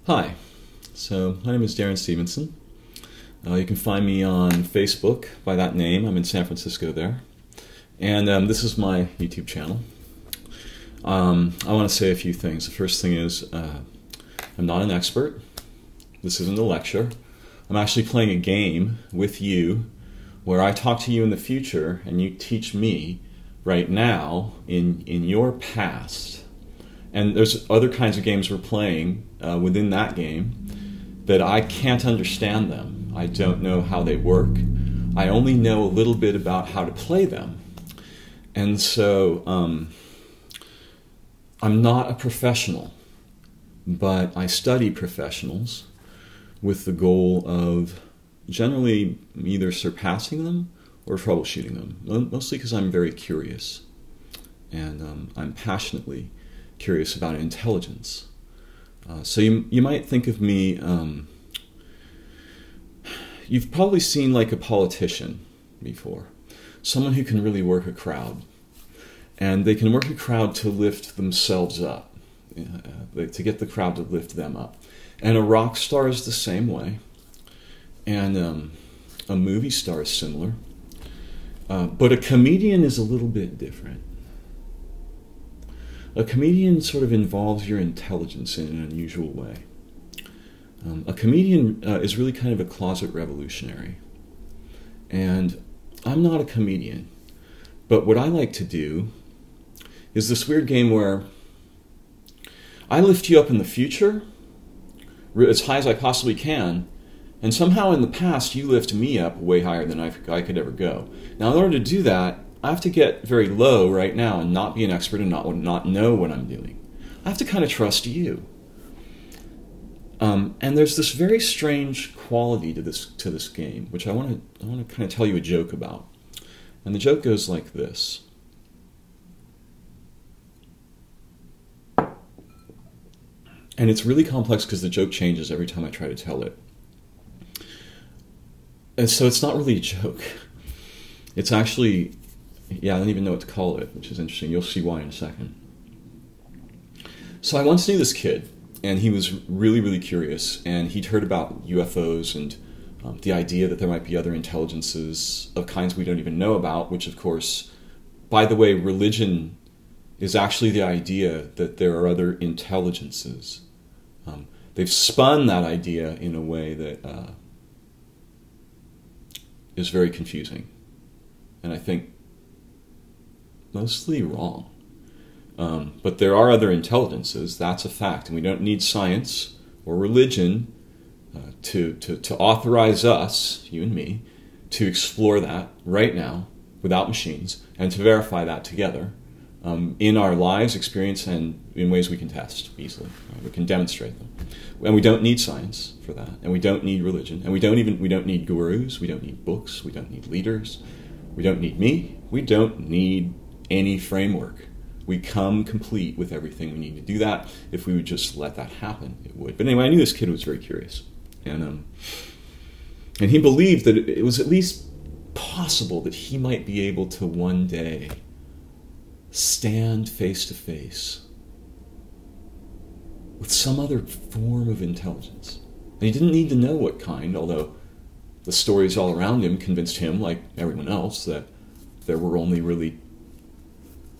Hi, so my name is Darren Stevenson. You can find me on Facebook by that name. I'm in San Francisco there. And this is my YouTube channel. I want to say a few things. The first thing is I'm not an expert. This isn't a lecture. I'm actually playing a game with you where I talk to you in the future and you teach me right now in your past. And there's other kinds of games we're playing within that game that I can't understand them. I don't know how they work. I only know a little bit about how to play them. And so I'm not a professional, but I study professionals with the goal of generally either surpassing them or troubleshooting them, mostly because I'm very curious. And I'm passionately curious about intelligence. So you might think of me, you've probably seen like a politician before, someone who can really work a crowd. And they can work a crowd to lift themselves up, to get the crowd to lift them up. And a rock star is the same way. And a movie star is similar. But a comedian is a little bit different. A comedian sort of involves your intelligence in an unusual way. A comedian is really kind of a closet revolutionary. And I'm not a comedian. But what I like to do is this weird game where I lift you up in the future as high as I possibly can, and somehow in the past you lift me up way higher than I could ever go. Now in order to do that, I have to get very low right now and not be an expert and not know what I'm doing. I have to kind of trust you. And there's this very strange quality to this game, which I want to kind of tell you a joke about. And the joke goes like this. And it's really complex because the joke changes every time I try to tell it. And so it's not really a joke. It's actually, I don't even know what to call it, which is interesting. You'll see why in a second. So I once knew this kid, and he was really, really curious, and he'd heard about UFOs and the idea that there might be other intelligences of kinds we don't even know about, which of course, by the way, religion is actually the idea that there are other intelligences. They've spun that idea in a way that is very confusing, and I think mostly wrong. But there are other intelligences, that's a fact, and we don't need science or religion to authorize us, you and me, to explore that right now without machines and to verify that together in our lives, experience, and in ways we can test easily. Right? We can demonstrate them. And we don't need science for that, and we don't need religion, and we don't need gurus, we don't need books, we don't need leaders, we don't need me, we don't need any framework. We come complete with everything we need to do that. If we would just let that happen, it would. But anyway, I knew this kid was very curious, and he believed that it was at least possible that he might be able to one day stand face to face with some other form of intelligence. And he didn't need to know what kind, although the stories all around him convinced him, like everyone else, that there were only really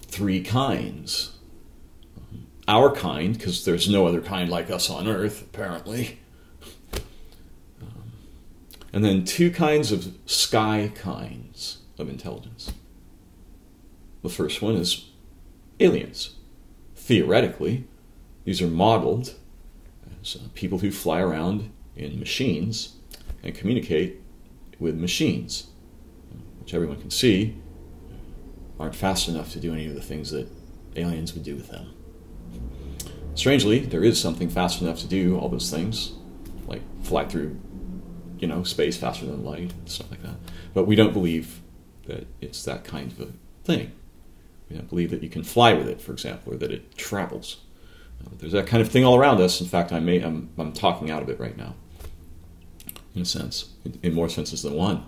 three kinds. Our kind, because there's no other kind like us on Earth, apparently. And then two kinds of sky kinds of intelligence. The first one is aliens. Theoretically, these are modeled as people who fly around in machines and communicate with machines, which everyone can see aren't fast enough to do any of the things that aliens would do with them. Strangely, there is something fast enough to do all those things, like fly through, space faster than light, and stuff like that. But we don't believe that it's that kind of a thing. We don't believe that you can fly with it, for example, or that it travels. There's that kind of thing all around us. In fact, I'm talking out of it right now, in a sense, in more senses than one.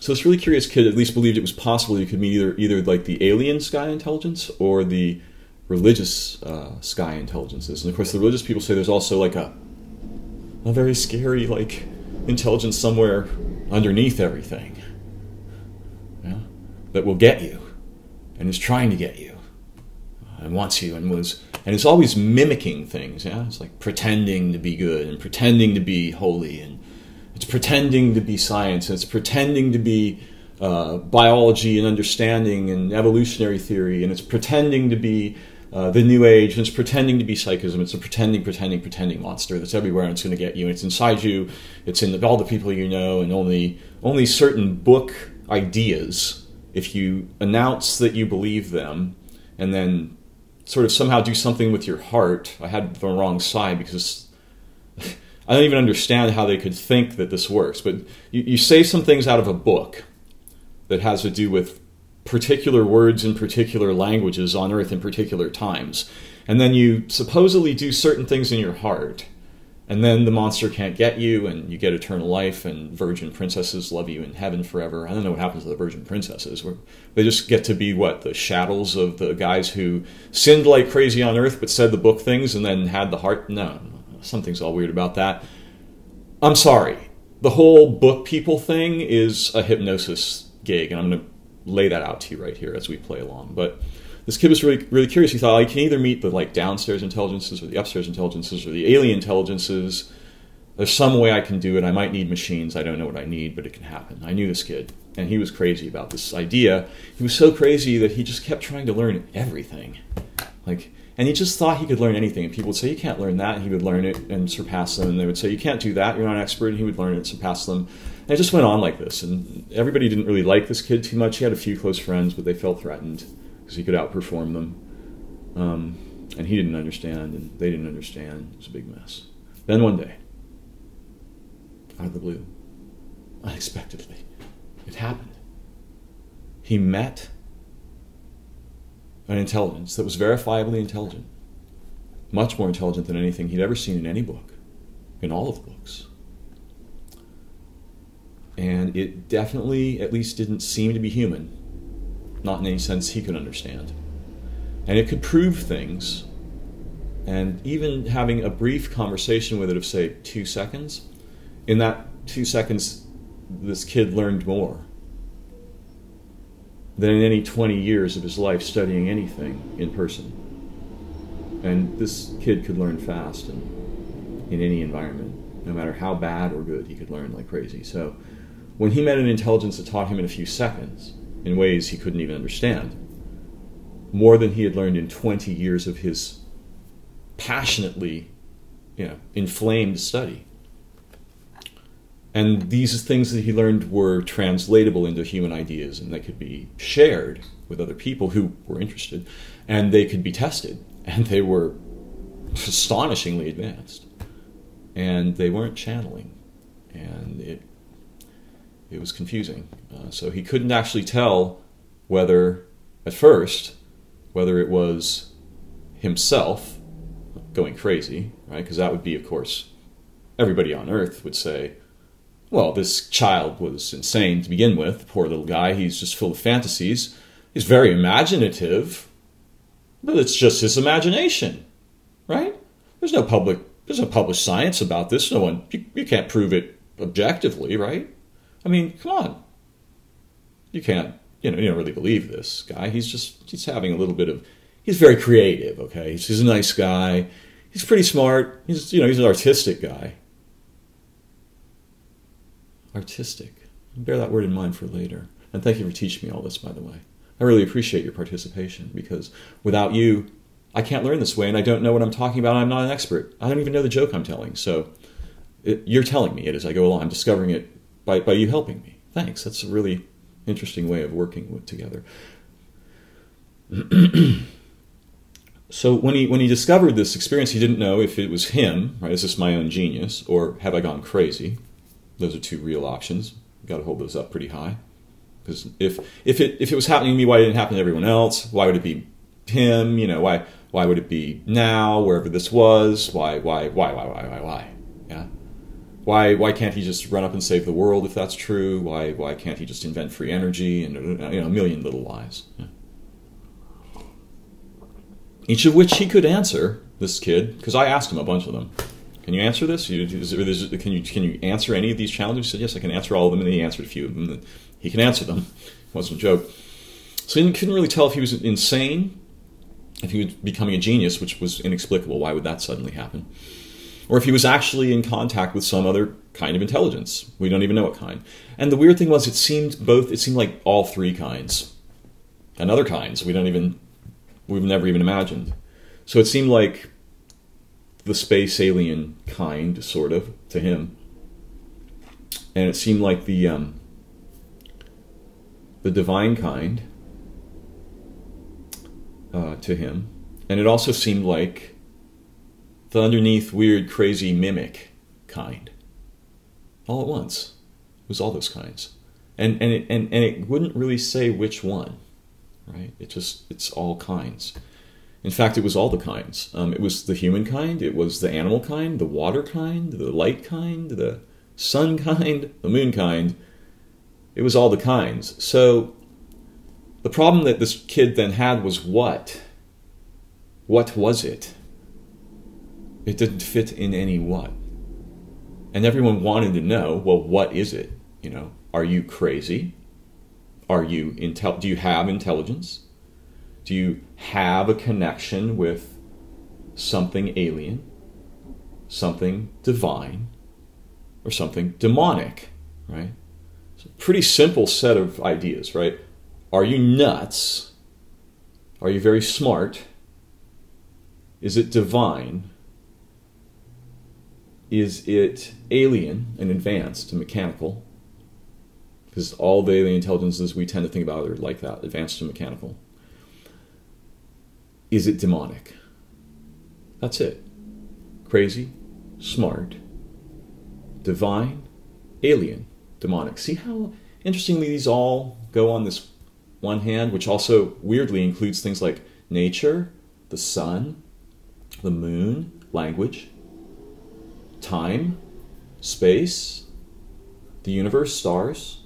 So this really curious kid at least believed it was possible you could meet either like the alien sky intelligence or the religious sky intelligences. And of course the religious people say there's also like a very scary like intelligence somewhere underneath everything, yeah, that will get you and is trying to get you and wants you and is always mimicking things. Yeah, it's like pretending to be good and pretending to be holy, and it's pretending to be science, and it's pretending to be biology and understanding and evolutionary theory, and it's pretending to be the New Age, and it's pretending to be psychism. It's a pretending monster that's everywhere, and it's going to get you. And it's inside you. It's in all the people you know, and only certain book ideas. If you announce that you believe them, and then sort of somehow do something with your heart. I had the wrong side because I don't even understand how they could think that this works. But you say some things out of a book that has to do with particular words in particular languages on Earth in particular times. And then you supposedly do certain things in your heart. And then the monster can't get you, and you get eternal life, and virgin princesses love you in heaven forever. I don't know what happens to the virgin princesses. They just get to be, the shadows of the guys who sinned like crazy on Earth but said the book things and then had the heart? No, something's all weird about that. I'm sorry. The whole book people thing is a hypnosis gig, and I'm going to lay that out to you right here as we play along. But this kid was really, really curious. He thought, I can either meet the downstairs intelligences or the upstairs intelligences or the alien intelligences. There's some way I can do it. I might need machines. I don't know what I need, but it can happen. I knew this kid, and he was crazy about this idea. He was so crazy that he just kept trying to learn everything. And he just thought he could learn anything. And people would say, you can't learn that. And he would learn it and surpass them. And they would say, you can't do that. You're not an expert. And he would learn it and surpass them. And it just went on like this. And everybody didn't really like this kid too much. He had a few close friends, but they felt threatened because he could outperform them. And he didn't understand, and they didn't understand. It was a big mess. Then one day, out of the blue, unexpectedly, it happened. He met an intelligence that was verifiably intelligent, much more intelligent than anything he'd ever seen in any book, in all of the books. And it definitely, at least, didn't seem to be human, not in any sense he could understand. And it could prove things, and even having a brief conversation with it of, say, 2 seconds, in that 2 seconds, this kid learned more than in any 20 years of his life studying anything in person. And this kid could learn fast in any environment. No matter how bad or good, he could learn like crazy. So when he met an intelligence that taught him in a few seconds, in ways he couldn't even understand, more than he had learned in 20 years of his passionately, inflamed study. And these things that he learned were translatable into human ideas, and they could be shared with other people who were interested, and they could be tested, and they were astonishingly advanced. And they weren't channeling, and it was confusing. So he couldn't actually tell at first, whether it was himself going crazy, right? Because that would be, of course, everybody on Earth would say, well, this child was insane to begin with. Poor little guy, he's just full of fantasies. He's very imaginative, but it's just his imagination, right? There's no published science about this. No one, you can't prove it objectively, right? I mean, come on. You can't, you don't really believe this guy. He's having a little bit of, he's very creative, okay? He's a nice guy. He's pretty smart. He's an artistic guy. Artistic. Bear that word in mind for later. And thank you for teaching me all this, by the way. I really appreciate your participation, because without you, I can't learn this way, and I don't know what I'm talking about. I'm not an expert. I don't even know the joke I'm telling. So you're telling me it as I go along. I'm discovering it by you helping me. Thanks. That's a really interesting way of working together. So when he discovered this experience, he didn't know if it was him, right? Is this my own genius, or have I gone crazy? Those are two real options. You've got to hold those up pretty high. Because if it was happening to me, why didn't it happen to everyone else? Why would it be him? Why would it be now, wherever this was? Why? Yeah. Why can't he just run up and save the world if that's true? Why can't he just invent free energy? And a million little whys. Yeah. each of which he could answer, this kid, because I asked him a bunch of them. Can you answer this? Can you answer any of these challenges? He said, yes, I can answer all of them, and then he answered a few of them. He can answer them. It wasn't a joke. So he couldn't really tell if he was insane, if he was becoming a genius, which was inexplicable. Why would that suddenly happen? Or if he was actually in contact with some other kind of intelligence. We don't even know what kind. And the weird thing was, it seemed like all three kinds. And other kinds we've never even imagined. So it seemed like the space alien kind, sort of, to him. And it seemed like the divine kind to him. And it also seemed like the underneath weird, crazy mimic kind. All at once. It was all those kinds. And it wouldn't really say which one, right? It's all kinds. In fact, it was all the kinds. It was the human kind, it was the animal kind, the water kind, the light kind, the sun kind, the moon kind. It was all the kinds. So the problem that this kid then had was what? What was it? It didn't fit in any what. And everyone wanted to know, well, what is it? You know, are you crazy? Do you have intelligence? Do you have a connection with something alien, something divine, or something demonic, right? It's a pretty simple set of ideas, right? Are you nuts? Are you very smart? Is it divine? Is it alien and advanced and mechanical? Because all the alien intelligences we tend to think about are like that, advanced and mechanical. Is it demonic? That's it. Crazy, smart, divine, alien, demonic. See how interestingly these all go on this one hand, which also weirdly includes things like nature, the sun, the moon, language, time, space, the universe, stars.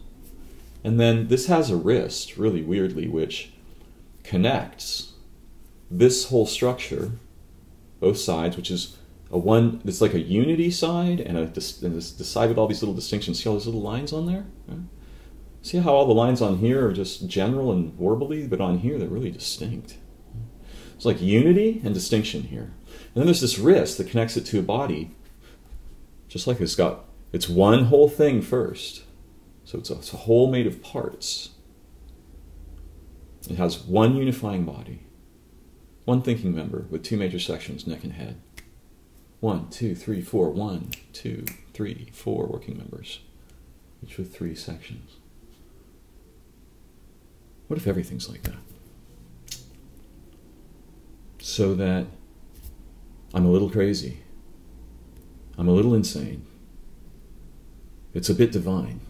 And then this has a wrist, really weirdly, which connects this whole structure, both sides, which is it's like a unity side and this side with all these little distinctions. See all those little lines on there? Right? See how all the lines on here are just general and warbly, but on here they're really distinct. It's like unity and distinction here. And then there's this wrist that connects it to a body, just like it's one whole thing first. So it's a whole made of parts. It has one unifying body. One thinking member with two major sections, neck and head. 1, 2, 3, 4. 1, 2, 3, 4 working members, each with 3 sections. What if everything's like that? So that I'm a little crazy. I'm a little insane. It's a bit divine.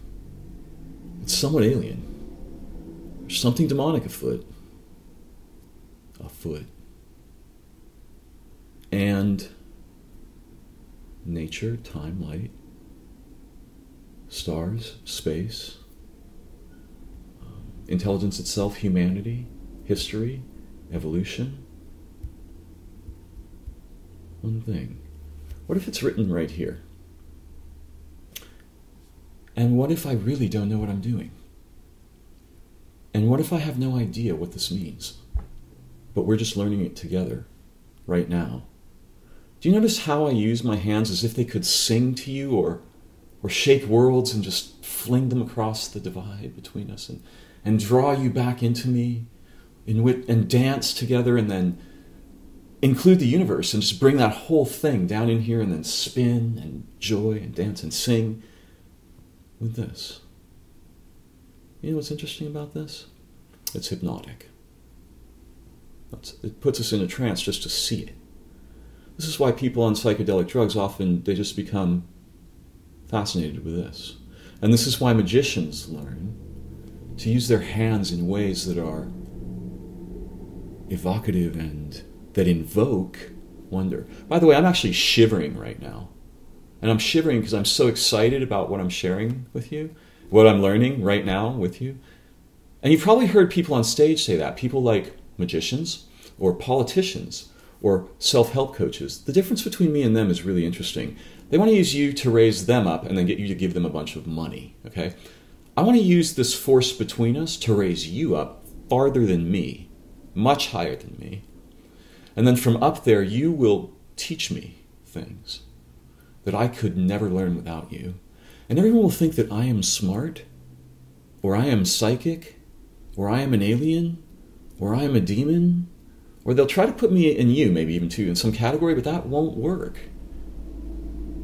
It's somewhat alien. There's something demonic afoot. And nature, time, light, stars, space, intelligence itself, humanity, history, evolution. One thing. What if it's written right here? And what if I really don't know what I'm doing? And what if I have no idea what this means? But we're just learning it together, right now. Do you notice how I use my hands as if they could sing to you or shape worlds and just fling them across the divide between us and draw you back into me and dance together and then include the universe and just bring that whole thing down in here and then spin and joy and dance and sing with this. You know what's interesting about this? It's hypnotic. It puts us in a trance just to see it. This is why people on psychedelic drugs often, they just become fascinated with this. And this is why magicians learn to use their hands in ways that are evocative and that invoke wonder. By the way, I'm actually shivering right now. And I'm shivering because I'm so excited about what I'm sharing with you, what I'm learning right now with you. And you've probably heard people on stage say that. People like magicians, or politicians or self-help coaches. The difference between me and them is really interesting. They want to use you to raise them up and then get you to give them a bunch of money, okay? I want to use this force between us to raise you up farther than me, much higher than me. And then from up there, you will teach me things that I could never learn without you. And everyone will think that I am smart, or I am psychic, or I am an alien, or I am a demon, or they'll try to put me and you, maybe even too, in some category, but that won't work.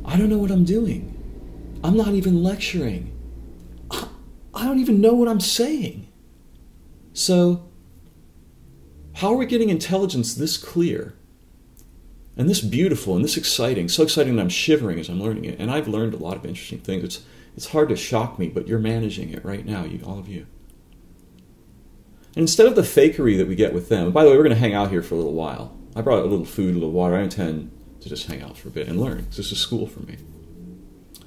I don't know what I'm doing. I'm not even lecturing. I don't even know what I'm saying. So, how are we getting intelligence this clear and this beautiful and this exciting? So exciting that I'm shivering as I'm learning it. And I've learned a lot of interesting things. It's hard to shock me, but you're managing it right now, all of you. And instead of the fakery that we get with them, and by the way, we're going to hang out here for a little while. I brought a little food, a little water. I intend to just hang out for a bit and learn, because this is school for me.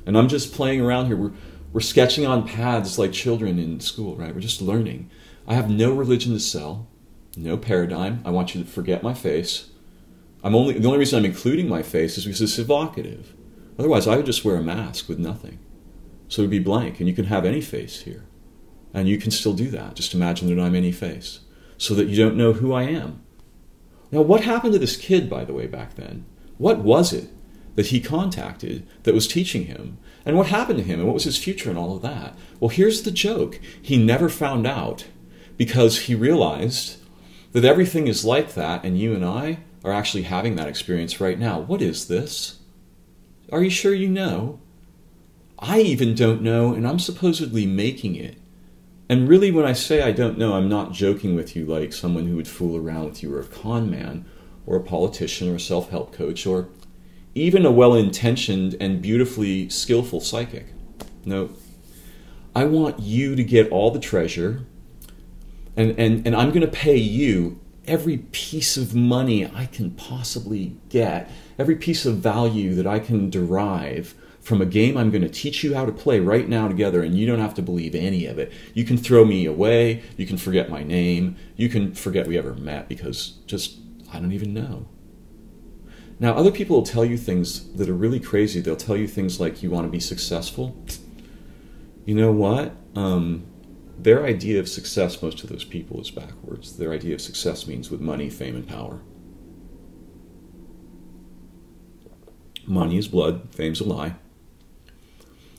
And I'm just playing around here. We're sketching on paths like children in school, right? We're just learning. I have no religion to sell, no paradigm. I want you to forget my face. The only reason I'm including my face is because it's evocative. Otherwise, I would just wear a mask with nothing. So it would be blank, and you can have any face here. And you can still do that. Just imagine that I'm any face, so that you don't know who I am. Now, what happened to this kid, by the way, back then? What was it that he contacted that was teaching him? And what happened to him? And what was his future and all of that? Well, here's the joke. He never found out, because he realized that everything is like that, and you and I are actually having that experience right now. What is this? Are you sure you know? I even don't know, and I'm supposedly making it. And really, when I say I don't know, I'm not joking with you like someone who would fool around with you, or a con man, or a politician, or a self-help coach, or even a well-intentioned and beautifully skillful psychic. No. I want you to get all the treasure, and I'm going to pay you every piece of money I can possibly get, every piece of value that I can derive from a game I'm going to teach you how to play right now together, and you don't have to believe any of it. You can throw me away, you can forget my name, you can forget we ever met, because I don't even know. Now, other people will tell you things that are really crazy. They'll tell you things like, you want to be successful? You know what? Their idea of success, most of those people, is backwards. Their idea of success means with money, fame, and power. Money is blood, fame's a lie.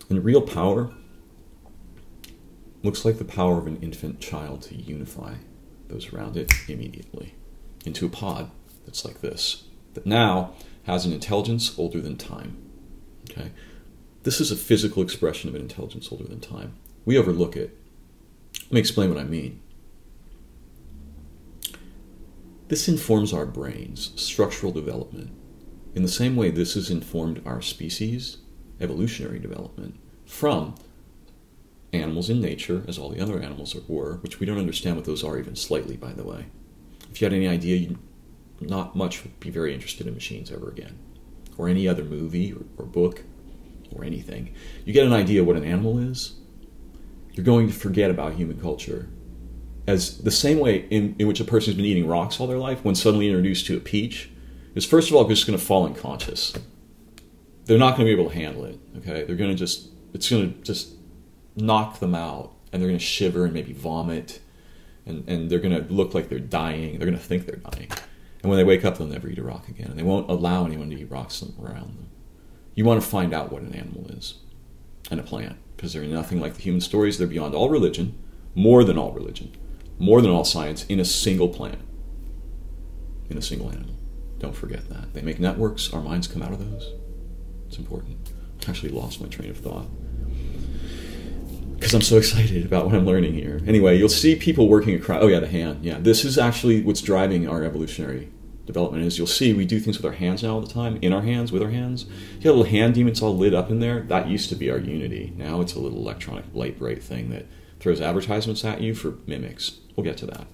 And real power looks like the power of an infant child to unify those around it immediately into a pod that's like this, that now has an intelligence older than time. Okay? This is a physical expression of an intelligence older than time. We overlook it. Let me explain what I mean. This informs our brains, structural development. In the same way this has informed our species, evolutionary development, from animals in nature, as all the other animals were, which we don't understand what those are even slightly, by the way. If you had any idea, you'd not much would be very interested in machines ever again, or any other movie or book or anything. You get an idea what an animal is, you're going to forget about human culture. As the same way in which a person's been eating rocks all their life, when suddenly introduced to a peach, is first of all just going to fall unconscious. They're not going to be able to handle it. Okay, it's going to just knock them out, and they're going to shiver and maybe vomit, and they're going to look like they're dying. They're going to think they're dying, and when they wake up, they'll never eat a rock again, and they won't allow anyone to eat rocks around them. You want to find out what an animal is, and a plant, because they're nothing like the human stories. They're beyond all religion, more than all religion, more than all science, in a single plant, in a single animal. Don't forget that. They make networks. Our minds come out of those. It's important. I actually lost my train of thought because I'm so excited about what I'm learning here. Anyway, you'll see people working across... Oh yeah, the hand. Yeah, this is actually what's driving our evolutionary development. Is you'll see we do things with our hands now all the time, in our hands, with our hands. You got little hand demons all lit up in there. That used to be our unity. Now it's a little electronic light bright thing that throws advertisements at you for mimics. We'll get to that.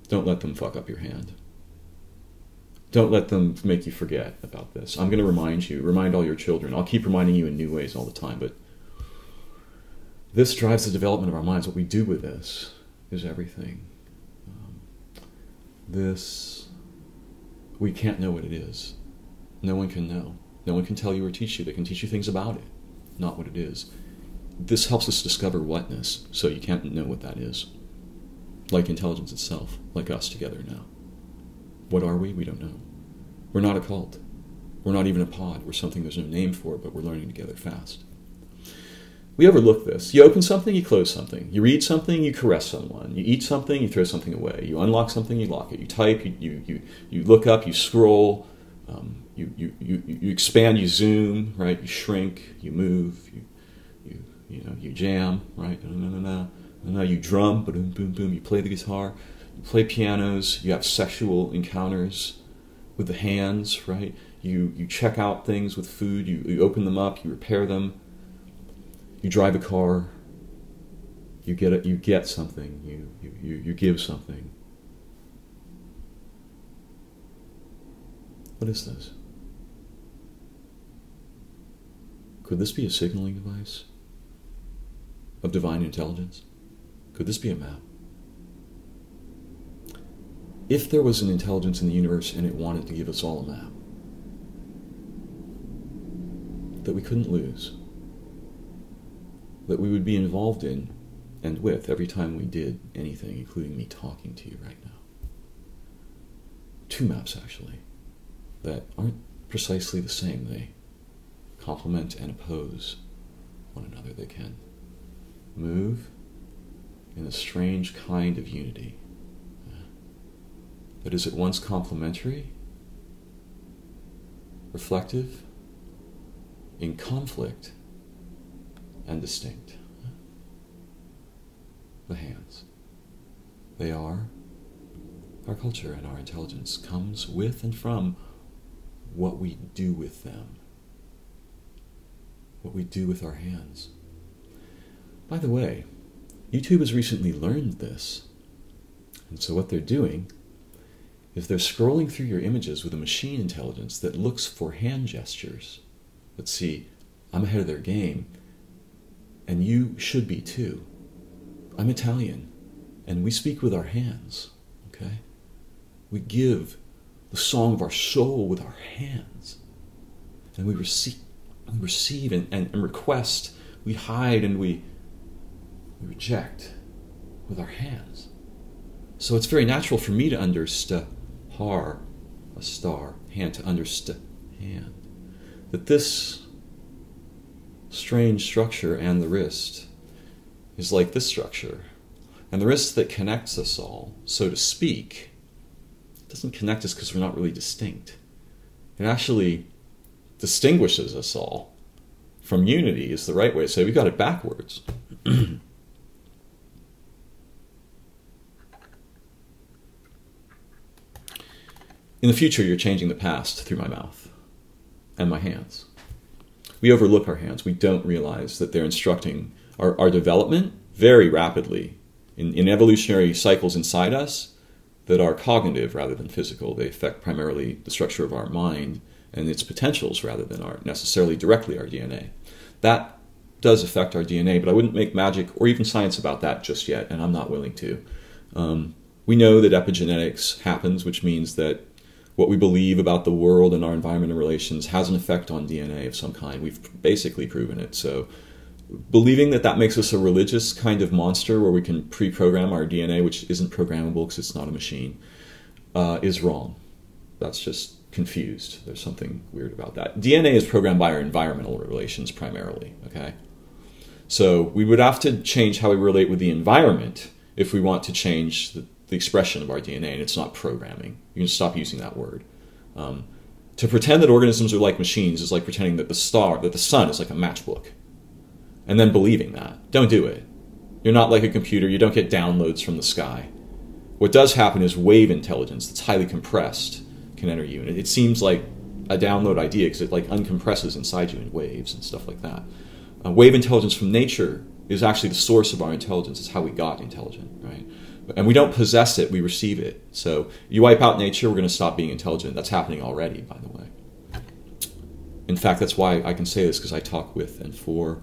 Don't let them fuck up your hand. Don't let them make you forget about this. I'm going to remind all your children. I'll keep reminding you in new ways all the time, but this drives the development of our minds. What we do with this is everything. this, we can't know what it is. No one can know. No one can tell you or teach you. They can teach you things about it, not what it is. This helps us discover whatness, so you can't know what that is. Like intelligence itself, like us together now. What are we? We don't know. We're not a cult. We're not even a pod. We're something there's no name for, but we're learning together fast. We overlook this. You open something, you close something. You read something, you caress someone. You eat something, you throw something away. You unlock something, you lock it. You type, you look up, you scroll, you expand, you zoom, right? You shrink, you move, you jam, right? You drum, boom, boom, boom. You play the guitar, you play pianos. You have sexual encounters with the hands, right? You check out things with food. You open them up, you repair them. You drive a car, you get something, you give something. What is this? Could this be a signaling device of divine intelligence? Could this be a map? If there was an intelligence in the universe and it wanted to give us all a map that we couldn't lose, that we would be involved in and with every time we did anything, including me talking to you right now. Two maps, actually, that aren't precisely the same. They complement and oppose one another. They can move in a strange kind of unity that is at once complementary, reflective, in conflict, and distinct. The hands. They are our culture, and our intelligence comes with and from what we do with them. What we do with our hands. By the way, YouTube has recently learned this. And so what they're doing is they're scrolling through your images with a machine intelligence that looks for hand gestures. Let's see, I'm ahead of their game. And you should be too. I'm Italian, and we speak with our hands, okay? We give the song of our soul with our hands. And we receive and request. We hide and we reject with our hands. So it's very natural for me to understand, a star, hand, to understand that this strange structure and the wrist is like this structure. And the wrist that connects us all, so to speak, doesn't connect us because we're not really distinct. It actually distinguishes us all from unity, is the right way to say. We got it backwards. In the future, you're changing the past through my mouth and my hands. We overlook our hands. We don't realize that they're instructing our development very rapidly in evolutionary cycles inside us that are cognitive rather than physical. They affect primarily the structure of our mind and its potentials rather than necessarily directly our DNA. That does affect our DNA, but I wouldn't make magic or even science about that just yet, and I'm not willing to. We know that epigenetics happens, which means that what we believe about the world and our environment and relations has an effect on DNA of some kind. We've basically proven it. So believing that makes us a religious kind of monster where we can pre-program our DNA, which isn't programmable because it's not a machine, is wrong. That's just confused. There's something weird about that. DNA is programmed by our environmental relations primarily, okay? So we would have to change how we relate with the environment if we want to change the expression of our DNA, and it's not programming. You can stop using that word. To pretend that organisms are like machines is like pretending that the sun is like a matchbook, and then believing that. Don't do it. You're not like a computer. You don't get downloads from the sky. What does happen is wave intelligence that's highly compressed can enter you, and it seems like a download idea because it like uncompresses inside you in waves and stuff like that. Wave intelligence from nature is actually the source of our intelligence. It's how we got intelligent, right? And we don't possess it, we receive it. So you wipe out nature, we're going to stop being intelligent. That's happening already, by the way. In fact, that's why I can say this, because I talk with and for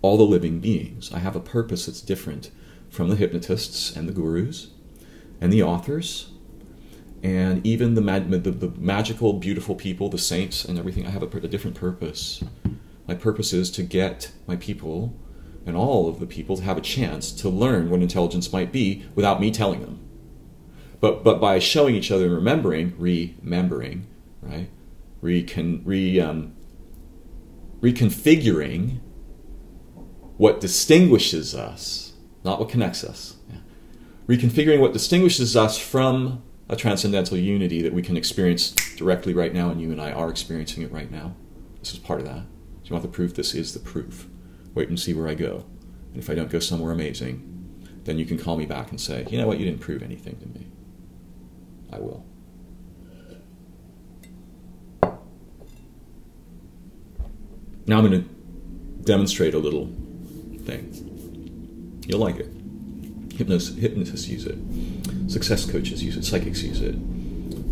all the living beings. I have a purpose that's different from the hypnotists and the gurus and the authors And even the magical, beautiful people, the saints and everything, I have a different purpose. My purpose is to get my people and all of the people to have a chance to learn what intelligence might be without me telling them. But by showing each other and remembering, right? Reconfiguring what distinguishes us, not what connects us. Yeah. Reconfiguring what distinguishes us from a transcendental unity that we can experience directly right now, and you and I are experiencing it right now. This is part of that. Do you want the proof? This is the proof. Wait and see where I go. And if I don't go somewhere amazing, then you can call me back and say, you know what, you didn't prove anything to me. I will. Now I'm going to demonstrate a little thing. You'll like it. Hypnotists use it. Success coaches use it. Psychics use it.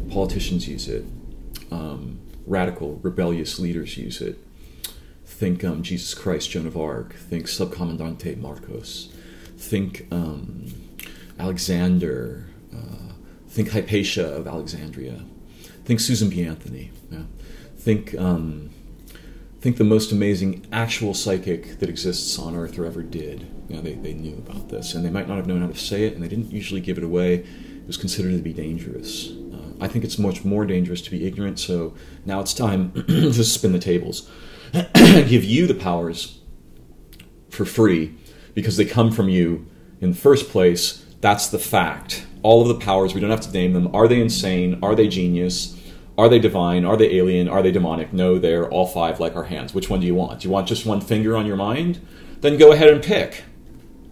Politicians use it. Radical, rebellious leaders use it. Think Jesus Christ, Joan of Arc. Think Subcomandante Marcos. Think Alexander. Think Hypatia of Alexandria. Think Susan B. Anthony. Yeah. Think the most amazing actual psychic that exists on Earth or ever did. You know, they knew about this, and they might not have known how to say it, and they didn't usually give it away. It was considered to be dangerous. I think it's much more dangerous to be ignorant, so now it's time to spin the tables. Give you the powers for free, because they come from you in the first place. That's the fact. All of the powers, we don't have to name them. Are they insane? Are they genius? Are they divine? Are they alien? Are they demonic? No, they're all five like our hands. Which one do you want? Do you want just one finger on your mind? Then go ahead and pick.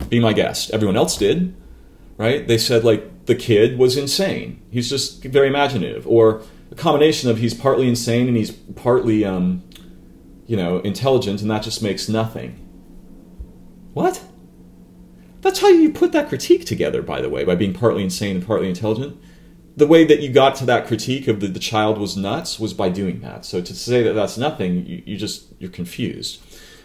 Be my guest. Everyone else did, right? They said, like, the kid was insane. He's just very imaginative. Or a combination of he's partly insane and he's partly, intelligent, and that just makes nothing. What? That's how you put that critique together, by the way, by being partly insane and partly intelligent. The way that you got to that critique of the child was nuts was by doing that. So to say that that's nothing, you're confused.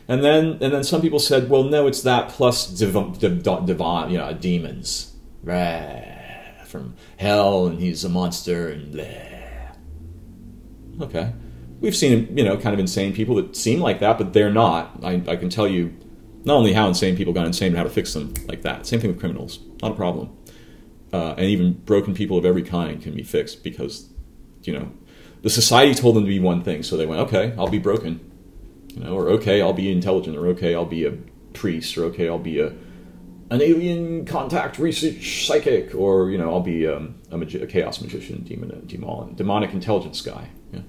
And then some people said, well, no, it's that plus divine, demons, from hell, and he's a monster, and blah. Okay, we've seen kind of insane people that seem like that, but they're not. I can tell you not only how insane people got insane, but how to fix them like that. Same thing with criminals, not a problem. And even broken people of every kind can be fixed because, the society told them to be one thing. So they went, okay, I'll be broken, or okay, I'll be intelligent, or okay, I'll be a priest, or okay, I'll be an alien contact research psychic, or, I'll be a chaos magician, demonic intelligence guy. Yeah.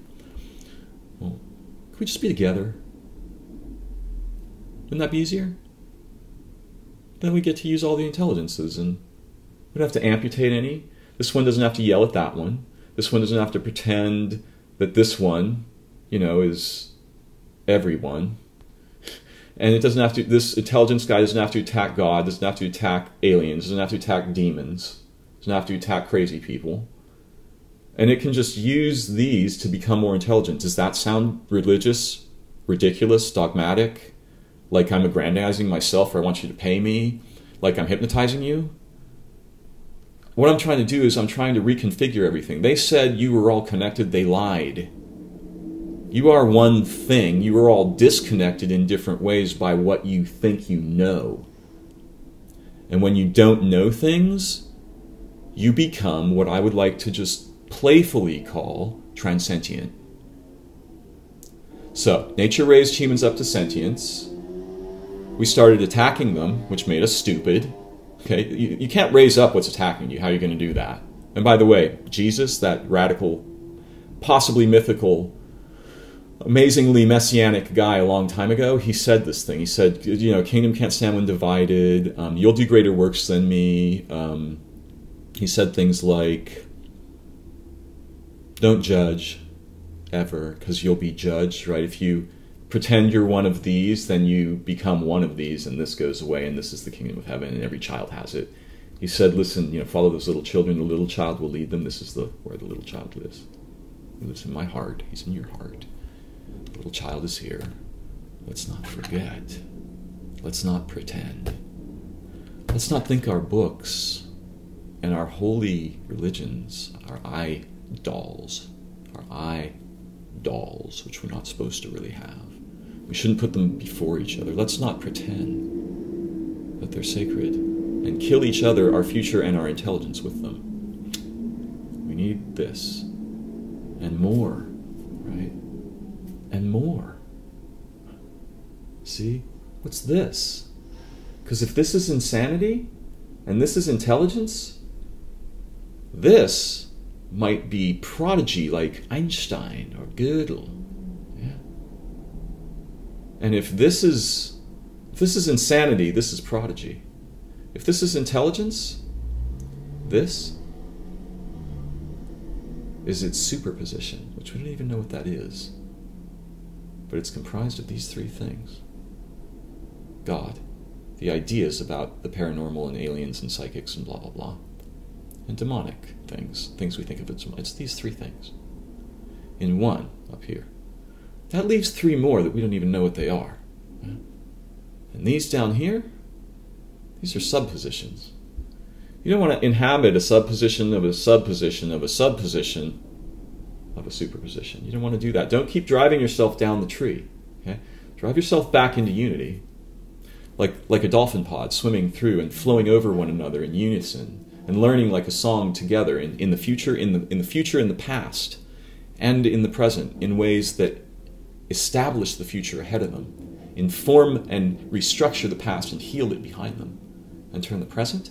Well, could we just be together? Wouldn't that be easier? Then we get to use all the intelligences, and we don't have to amputate any. This one doesn't have to yell at that one. This one doesn't have to pretend that this one, is everyone. And it doesn't have to, this intelligence guy doesn't have to attack God, doesn't have to attack aliens, doesn't have to attack demons, doesn't have to attack crazy people. And it can just use these to become more intelligent. Does that sound religious, ridiculous, dogmatic? Like I'm aggrandizing myself, or I want you to pay me? Like I'm hypnotizing you? What I'm trying to do is I'm trying to reconfigure everything. They said you were all connected. They lied. You are one thing. You are all disconnected in different ways by what you think you know. And when you don't know things, you become what I would like to just playfully call transcendent. So, nature raised humans up to sentience. We started attacking them, which made us stupid. Okay, you can't raise up what's attacking you. How are you going to do that? And by the way, Jesus, that radical, possibly mythical, amazingly messianic guy a long time ago, he said this thing. He said, kingdom can't stand when divided. You'll do greater works than me. He said things like, don't judge ever, because you'll be judged, right? If you pretend you're one of these, then you become one of these, and this goes away, and this is the kingdom of heaven, and every child has it. He said, listen, follow those little children, the little child will lead them. This is where the little child lives. He lives in my heart. He's in your heart. The little child is here. Let's not forget. Let's not pretend. Let's not think our books And our holy religions, our idols, which we're not supposed to really have. We shouldn't put them before each other. Let's not pretend that they're sacred and kill each other, our future and our intelligence with them. We need this and more, right? And more. See? What's this? Because if this is insanity and this is intelligence, this might be prodigy like Einstein or Gödel. Yeah. And if this is insanity, this is prodigy. If this is intelligence, this is its superposition, which we don't even know what that is. But it's comprised of these three things. God, the ideas about the paranormal and aliens and psychics and blah, blah, blah. And demonic things we think of as demonic. It's these three things. In one, up here. That leaves three more that we don't even know what they are. And these down here, these are subpositions. You don't want to inhabit a subposition of a subposition of a subposition of a superposition. You don't want to do that. Don't keep driving yourself down the tree. Okay? Drive yourself back into unity. Like a dolphin pod swimming through and flowing over one another in unison and learning like a song together in the future, in the past, and in the present in ways that establish the future ahead of them, inform and restructure the past and heal it behind them, and turn the present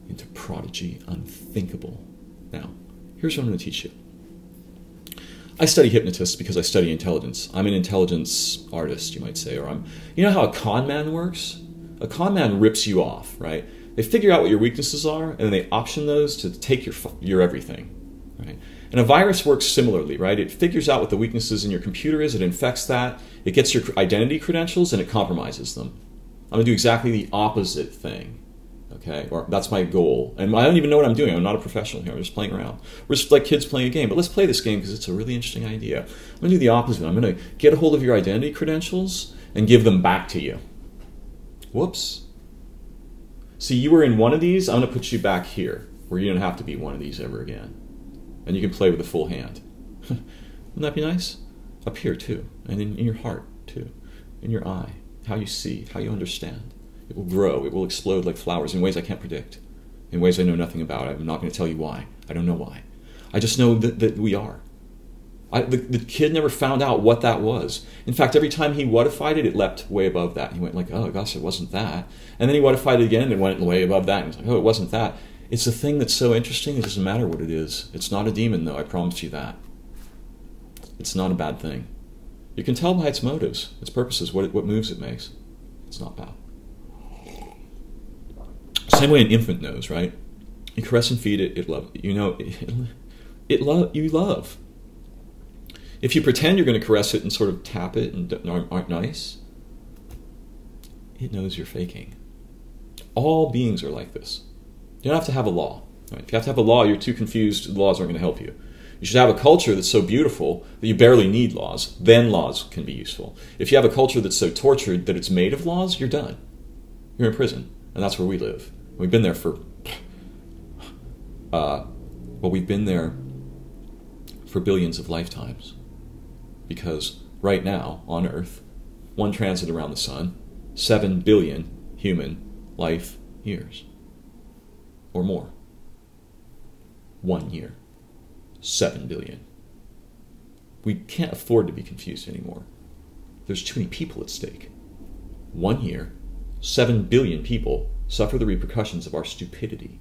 into prodigy unthinkable. Now, here's what I'm going to teach you. I study hypnotists because I study intelligence. I'm an intelligence artist, you might say, or you know how a con man works? A con man rips you off, right? They figure out what your weaknesses are, and then they option those to take your everything, right? And a virus works similarly, right? It figures out what the weaknesses in your computer is, it infects that, it gets your identity credentials, and it compromises them. I'm going to do exactly the opposite thing, okay? Or that's my goal. And I don't even know what I'm doing. I'm not a professional here. I'm just playing around. We're just like kids playing a game. But let's play this game because it's a really interesting idea. I'm going to do the opposite. I'm going to get a hold of your identity credentials and give them back to you. Whoops. See, you were in one of these. I'm going to put you back here where you don't have to be one of these ever again. And you can play with a full hand. Wouldn't that be nice? Up here, too. And in your heart, too. In your eye. How you see. How you understand. It will grow. It will explode like flowers in ways I can't predict. In ways I know nothing about. I'm not going to tell you why. I don't know why. I just know that we are. The kid never found out what that was. In fact, every time he whatified it, it leapt way above that. He went like, oh gosh, it wasn't that. And then he whatified it again and it went way above that. And he's like, oh, it wasn't that. It's a thing that's so interesting, it doesn't matter what it is. It's not a demon, though, I promise you that. It's not a bad thing. You can tell by its motives, its purposes, what moves it makes. It's not bad. Same way an infant knows, right? You caress and feed it, it loves. You know, you love. If you pretend you're going to caress it and sort of tap it and aren't nice, it knows you're faking. All beings are like this. You don't have to have a law. Right? If you have to have a law, you're too confused, the laws aren't going to help you. You should have a culture that's so beautiful that you barely need laws. Then laws can be useful. If you have a culture that's so tortured that it's made of laws, you're done. You're in prison. And that's where we live. We've been there we've been there for billions of lifetimes. Because right now, on Earth, one transit around the sun, 7 billion human life years. Or more. 1 year. 7 billion. We can't afford to be confused anymore. There's too many people at stake. 1 year, 7 billion people suffer the repercussions of our stupidity,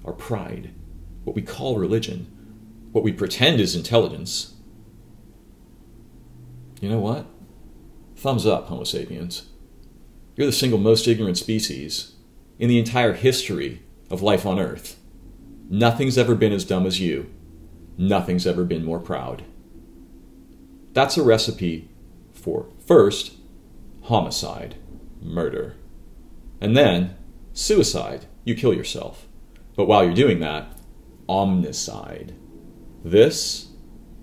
our pride, what we call religion, what we pretend is intelligence. You know what? Thumbs up, Homo sapiens. You're the single most ignorant species in the entire history of life on Earth. Nothing's ever been as dumb as you. Nothing's ever been more proud. That's a recipe for, first, homicide, murder. And then, suicide, you kill yourself. But while you're doing that, omnicide. This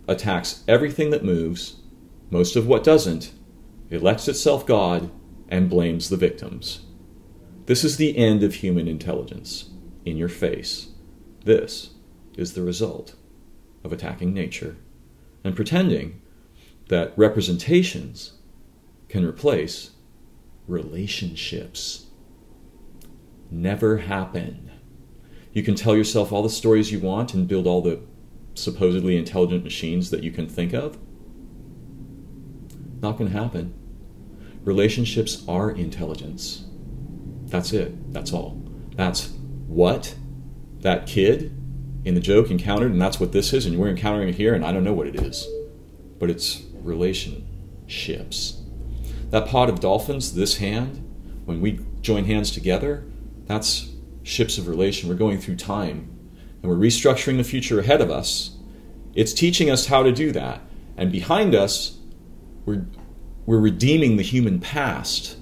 attacks everything that moves, most of what doesn't, elects itself God, and blames the victims. This is the end of human intelligence. in your face. This is the result of attacking nature and pretending that representations can replace relationships. Never happen. You can tell yourself all the stories you want and build all the supposedly intelligent machines that you can think of. Not going to happen. Relationships are intelligence. That's it. That's all. That's what that kid in the joke encountered, and that's what this is, and we're encountering it here, and I don't know what it is. But it's relationships. That pod of dolphins, this hand, when we join hands together, that's ships of relation. We're going through time, and we're restructuring the future ahead of us. It's teaching us how to do that. And behind us, we're redeeming the human past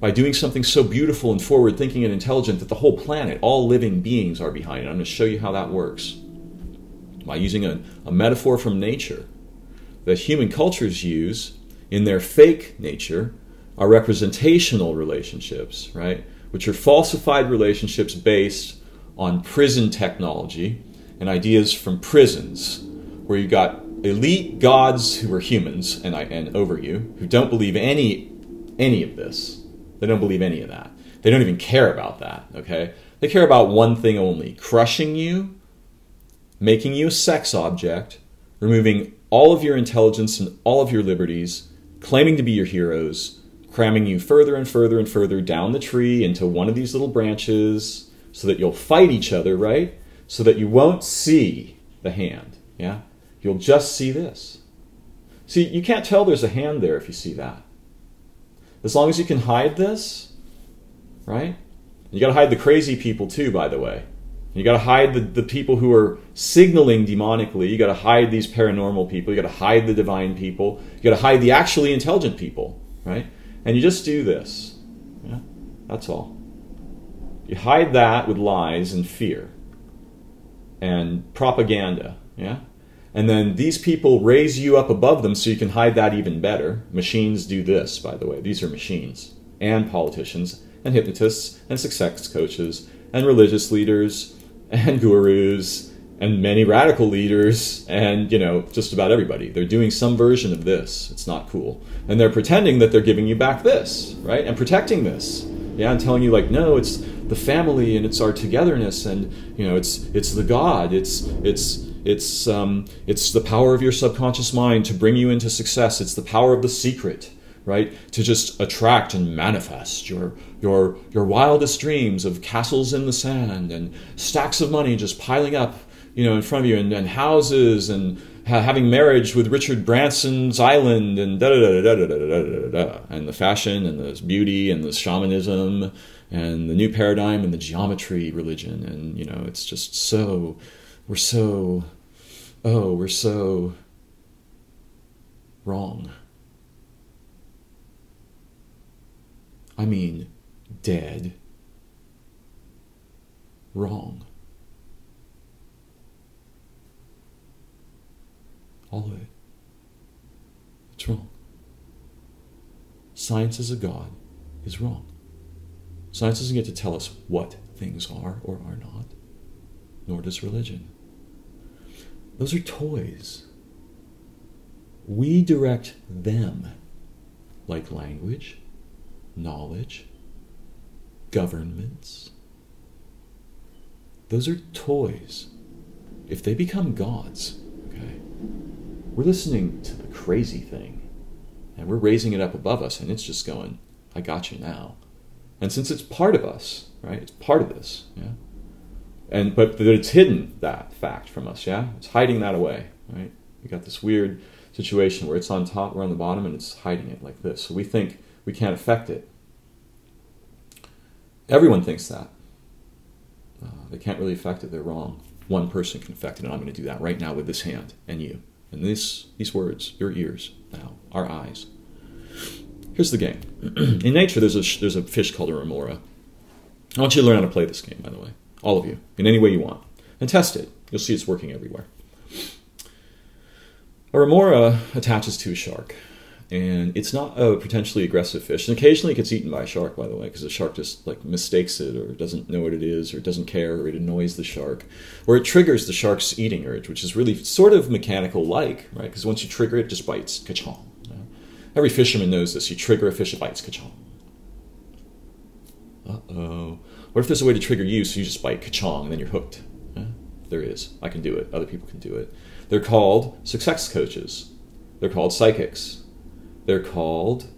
by doing something so beautiful and forward-thinking and intelligent that the whole planet, all living beings are behind it. I'm going to show you how that works by using a metaphor from nature that human cultures use in their fake nature are representational relationships, right? Which are falsified relationships based on prison technology and ideas from prisons, where you got elite gods who are humans and over you, who don't believe any of this. They don't believe any of that. They don't even care about that, okay? They care about one thing only: crushing you, making you a sex object, removing all of your intelligence and all of your liberties, claiming to be your heroes, cramming you further and further and further down the tree into one of these little branches so that you'll fight each other, right? So that you won't see the hand, yeah? You'll just see this. See, you can't tell there's a hand there if you see that. As long as you can hide this, right? You got to hide the crazy people too, by the way. You got to hide the people who are signaling demonically. You got to hide these paranormal people. You got to hide the divine people. You got to hide the actually intelligent people, right? And you just do this. Yeah? That's all. You hide that with lies and fear and propaganda, yeah? And then these people raise you up above them so you can hide that even better. Machines do this, by the way. These are machines. And politicians, and hypnotists, and success coaches, and religious leaders, and gurus, and many radical leaders, and, just about everybody. They're doing some version of this. It's not cool. And they're pretending that they're giving you back this, right? And protecting this. Yeah, and telling you, like, no, it's the family, and it's our togetherness, and, it's the God. It's the power of your subconscious mind to bring you into success. It's the power of the secret, right? To just attract and manifest your wildest dreams of castles in the sand and stacks of money just piling up, in front of you, and houses, and having marriage with Richard Branson's island, and and the fashion and the beauty and the shamanism and the new paradigm and the geometry religion, and it's just we're so wrong. I mean, dead wrong. All of it. It's wrong. Science as a God is wrong. Science doesn't get to tell us what things are or are not, nor does religion. Those are toys. We direct them, like language, knowledge, governments. Those are toys. If they become gods, okay, we're listening to the crazy thing, and we're raising it up above us, and it's just going, I got you now. And since it's part of us, right, it's part of this, yeah? But it's hidden, that fact, from us, yeah? It's hiding that away, right? We got this weird situation where it's on top, we're on the bottom, and it's hiding it like this. So we think we can't affect it. Everyone thinks that. They can't really affect it, they're wrong. One person can affect it, and I'm going to do that right now with this hand, and you. And these words, your ears, now, our eyes. Here's the game. In nature, there's a fish called a remora. I want you to learn how to play this game, by the way. All of you, in any way you want. And test it. You'll see it's working everywhere. A remora attaches to a shark. And it's not a potentially aggressive fish. And occasionally it gets eaten by a shark, by the way, because the shark just like mistakes it or doesn't know what it is or doesn't care or it annoys the shark. Or it triggers the shark's eating urge, which is really sort of mechanical-like, right? Because once you trigger it, it just bites. Ka-chong. Every fisherman knows this. You trigger a fish, it bites. Ka-chong. Uh-oh. What if there's a way to trigger you so you just bite ka-chong and then you're hooked? There is. I can do it. Other people can do it. They're called success coaches. They're called psychics. They're called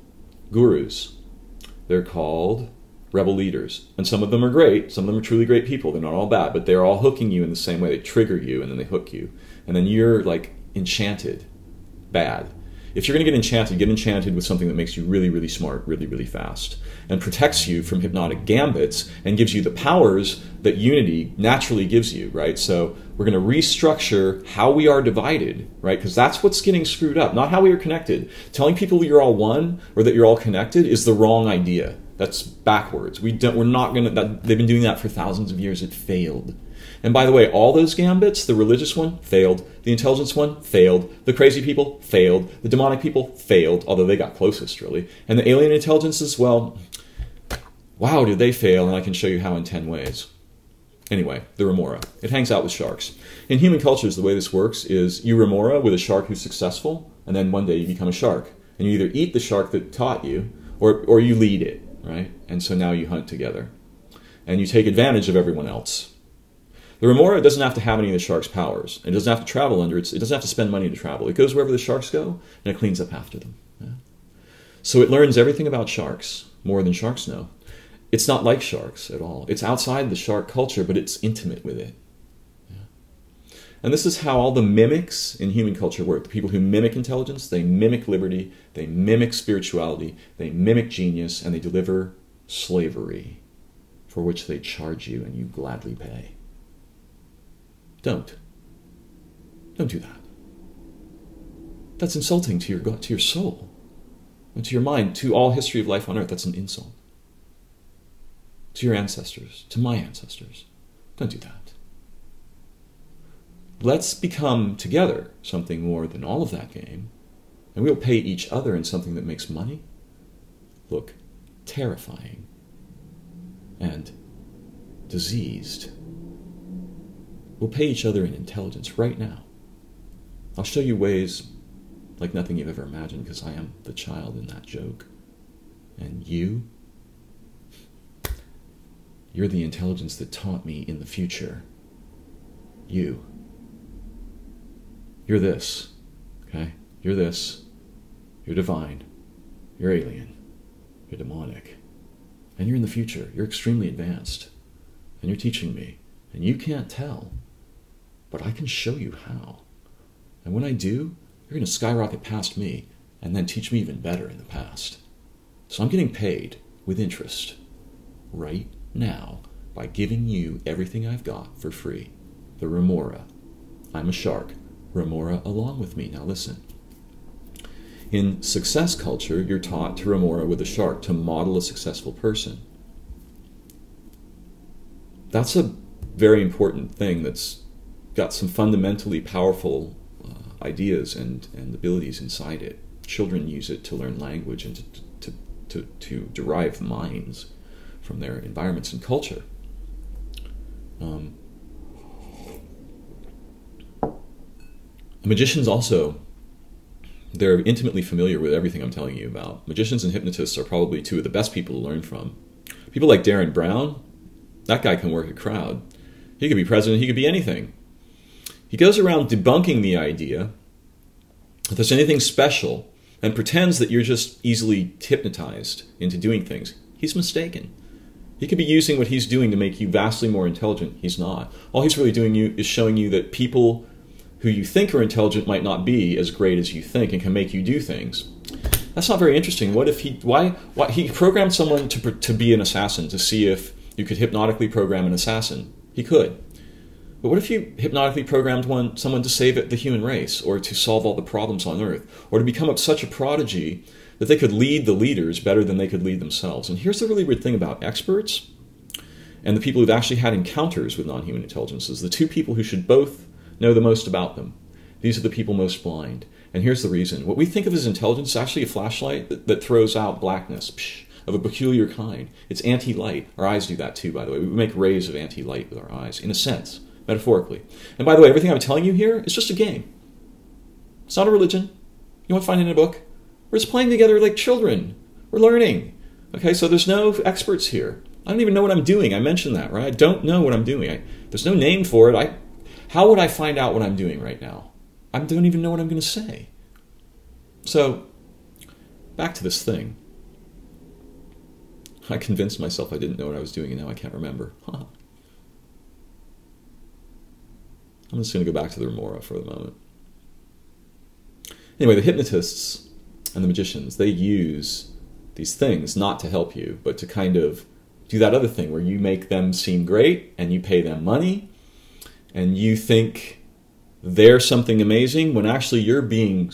gurus. They're called rebel leaders. And some of them are great. Some of them are truly great people. They're not all bad, but they're all hooking you in the same way. They trigger you and then they hook you. And then you're like enchanted. Bad. If you're going to get enchanted with something that makes you really, really smart, really, really fast, and protects you from hypnotic gambits and gives you the powers that unity naturally gives you, right? So we're going to restructure how we are divided, right? Because that's what's getting screwed up, not how we are connected. Telling people you're all one or that you're all connected is the wrong idea. That's backwards. We're not going to. They've been doing that for thousands of years. It failed. And by the way, all those gambits, the religious one failed, the intelligence one failed, the crazy people failed, the demonic people failed, although they got closest, really. And the alien intelligences, well, wow, did they fail, and I can show you how in 10 ways. Anyway, the remora. It hangs out with sharks. In human cultures, the way this works is you remora with a shark who's successful, and then one day you become a shark. And you either eat the shark that taught you, or you lead it, right? And so now you hunt together. And you take advantage of everyone else. The remora doesn't have to have any of the shark's powers. It doesn't have to travel under it. It doesn't have to spend money to travel. It goes wherever the sharks go, and it cleans up after them. Yeah? So it learns everything about sharks, more than sharks know. It's not like sharks at all. It's outside the shark culture, but it's intimate with it. Yeah? And this is how all the mimics in human culture work. The people who mimic intelligence, they mimic liberty, they mimic spirituality, they mimic genius, and they deliver slavery, for which they charge you and you gladly pay. Don't do that. That's insulting to your soul, and to your mind, to all history of life on earth. That's an insult. To your ancestors, to my ancestors. Don't do that. Let's become together something more than all of that game, and we'll pay each other in something that makes money look terrifying and diseased. We'll pay each other in intelligence right now. I'll show you ways like nothing you've ever imagined, because I am the child in that joke. And you're the intelligence that taught me in the future. You're this, okay? You're this. You're divine. You're alien. You're demonic. And you're in the future. You're extremely advanced. And you're teaching me. And you can't tell. But I can show you how. And when I do, you're going to skyrocket past me and then teach me even better in the past. So I'm getting paid with interest right now by giving you everything I've got for free. The remora. I'm a shark. Remora along with me. Now listen. In success culture, you're taught to remora with a shark to model a successful person. That's a very important thing that's got some fundamentally powerful ideas and abilities inside it. Children use it to learn language and to derive minds from their environments and culture. Magicians also, they're intimately familiar with everything I'm telling you about. Magicians and hypnotists are probably two of the best people to learn from. People like Darren Brown, that guy can work a crowd. He could be president, he could be anything. He goes around debunking the idea that there's anything special and pretends that you're just easily hypnotized into doing things. He's mistaken. He could be using what he's doing to make you vastly more intelligent. He's not. All he's really doing is showing you that people who you think are intelligent might not be as great as you think and can make you do things. That's not very interesting. What if why he programmed someone to be an assassin to see if you could hypnotically program an assassin? He could. But what if you hypnotically programmed someone to save the human race, or to solve all the problems on Earth, or to become such a prodigy that they could lead the leaders better than they could lead themselves? And here's the really weird thing about experts and the people who've actually had encounters with non-human intelligences, the two people who should both know the most about them. These are the people most blind. And here's the reason. What we think of as intelligence is actually a flashlight that throws out blackness of a peculiar kind. It's anti-light. Our eyes do that too, by the way. We make rays of anti-light with our eyes, in a sense, metaphorically. And by the way, everything I'm telling you here is just a game. It's not a religion. You won't find it in a book. We're just playing together like children. We're learning. Okay, so there's no experts here. I don't even know what I'm doing. I mentioned that, right? I don't know what I'm doing. There's no name for it. How would I find out what I'm doing right now? I don't even know what I'm going to say. So, back to this thing. I convinced myself I didn't know what I was doing, and now I can't remember. I'm just going to go back to the remora for the moment. Anyway, the hypnotists and the magicians, they use these things not to help you, but to kind of do that other thing where you make them seem great, and you pay them money, and you think they're something amazing, when actually you're being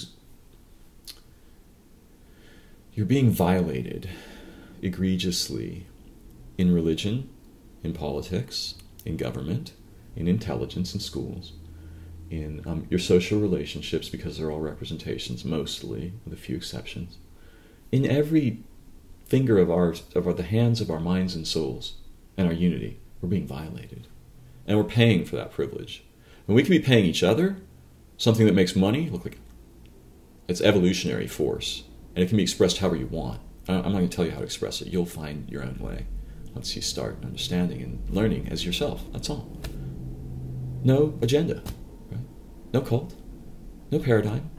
violated egregiously in religion, in politics, in government, in intelligence, in schools, in your social relationships, because they're all representations, mostly, with a few exceptions. In every finger of the hands of our minds and souls and our unity, we're being violated. And we're paying for that privilege. And we can be paying each other something that makes money look like it's evolutionary force. And it can be expressed however you want. I'm not going to tell you how to express it. You'll find your own way once you start understanding and learning as yourself. That's all. No agenda. Right? No cult. No paradigm.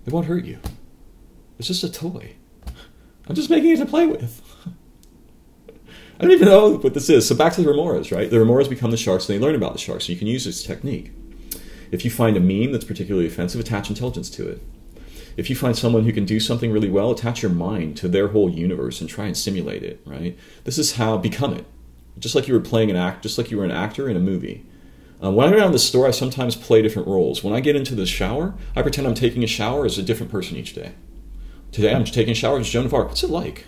It won't hurt you. It's just a toy. I'm just making it to play with. I don't even know what this is. So back to the remoras, right? The remoras become the sharks, and they learn about the sharks. So you can use this technique. If you find a meme that's particularly offensive, attach intelligence to it. If you find someone who can do something really well, attach your mind to their whole universe and try and simulate it, right? This is how, become it. Just like you were playing just like you were an actor in a movie. When I go down to the store, I sometimes play different roles. When I get into the shower, I pretend I'm taking a shower as a different person each day. Today I'm taking a shower as Joan of Arc. What's it like?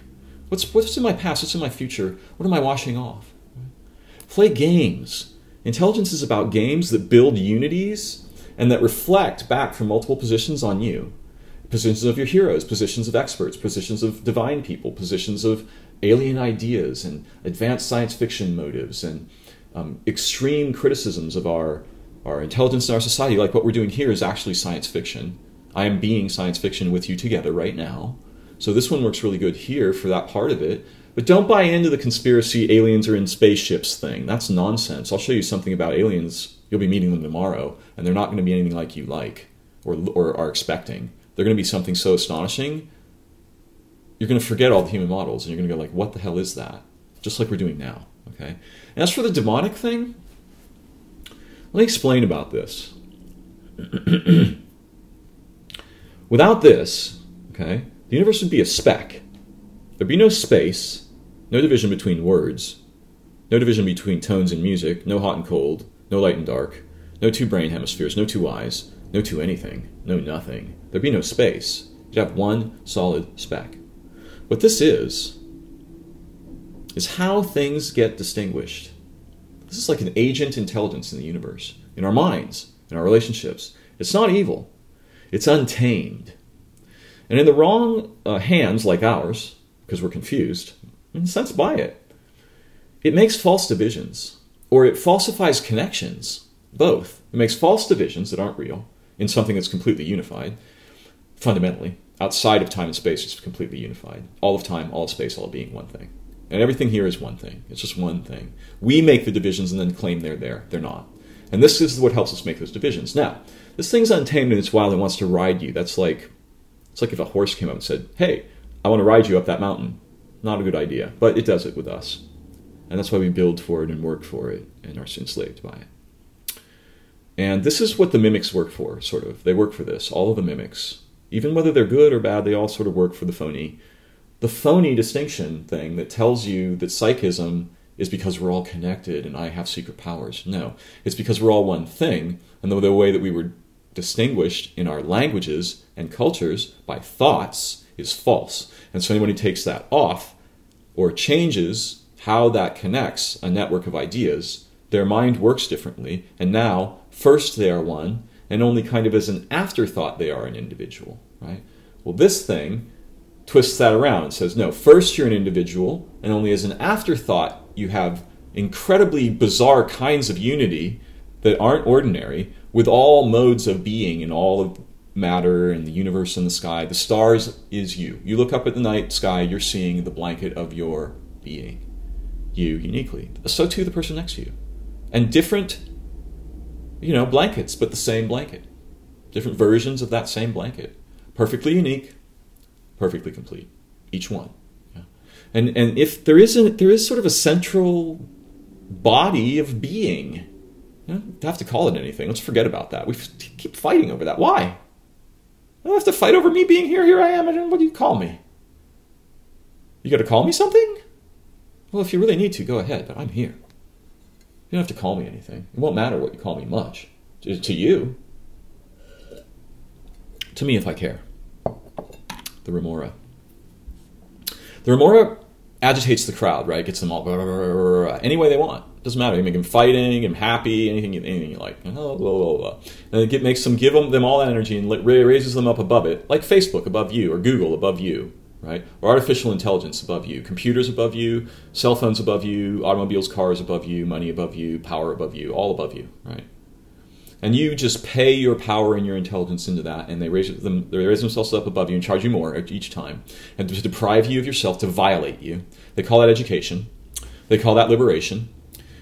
What's in my past? What's in my future? What am I washing off? Play games. Intelligence is about games that build unities and that reflect back from multiple positions on you. Positions of your heroes, positions of experts, positions of divine people, positions of alien ideas and advanced science fiction motives and extreme criticisms of our intelligence and our society. Like what we're doing here is actually science fiction. I am being science fiction with you together right now. So this one works really good here for that part of it. But don't buy into the conspiracy aliens are in spaceships thing. That's nonsense. I'll show you something about aliens. You'll be meeting them tomorrow, and they're not going to be anything like you like or are expecting. They're going to be something so astonishing, you're going to forget all the human models, and you're going to go like, what the hell is that? Just like we're doing now, okay? And as for the demonic thing, let me explain about this. Without this, okay, the universe would be a speck. There'd be no space, no division between words, no division between tones and music, no hot and cold, no light and dark, no two brain hemispheres, no two eyes, no two anything, no nothing. There'd be no space. You'd have one solid speck. What this is how things get distinguished. This is like an agent intelligence in the universe, in our minds, in our relationships. It's not evil. It's untamed. And in the wrong hands, like ours, because we're confused, in a sense, by it, it makes false divisions, or it falsifies connections, both. It makes false divisions that aren't real in something that's completely unified, fundamentally. Outside of time and space, it's completely unified. All of time, all of space, all being one thing. And everything here is one thing. It's just one thing. We make the divisions and then claim they're there. They're not. And this is what helps us make those divisions. Now, this thing's untamed and it's wild and wants to ride you. It's like if a horse came up and said, hey, I want to ride you up that mountain. Not a good idea, but it does it with us. And that's why we build for it and work for it and are enslaved by it. And this is what the mimics work for, sort of. They work for this, all of the mimics. Even whether they're good or bad, they all sort of work for the phony distinction thing that tells you that psychism is because we're all connected and I have secret powers. No, it's because we're all one thing, and the way that we were distinguished in our languages and cultures by thoughts is false. And so anyone who takes that off or changes how that connects a network of ideas, their mind works differently, and now first they are one, and only kind of as an afterthought they are an individual, right? Well, this thing twists that around and says, no, first you're an individual, and only as an afterthought you have incredibly bizarre kinds of unity that aren't ordinary with all modes of being and all of matter and the universe and the sky. The stars is you. You look up at the night sky, you're seeing the blanket of your being. You uniquely. So too the person next to you. And different, blankets, but the same blanket. Different versions of that same blanket. Perfectly unique, perfectly complete. Each one. Yeah. And if there is sort of a central body of being. You don't have to call it anything. Let's forget about that. We keep fighting over that. Why? You don't have to fight over me being here. Here I am. What do you call me? You got to call me something? Well, if you really need to, go ahead. But I'm here. You don't have to call me anything. It won't matter what you call me much. To you. To me, if I care. The remora. The remora agitates the crowd, right? Gets them all any way they want. Doesn't matter. You make them fighting, them happy, anything you like. And it makes them give them all that energy and raises them up above it, like Facebook above you or Google above you, right? Or artificial intelligence above you, computers above you, cell phones above you, automobiles, cars above you, money above you, power above you, all above you, right? And you just pay your power and your intelligence into that, and they raise themselves up above you and charge you more each time, and to deprive you of yourself, to violate you. They call that education. They call that liberation.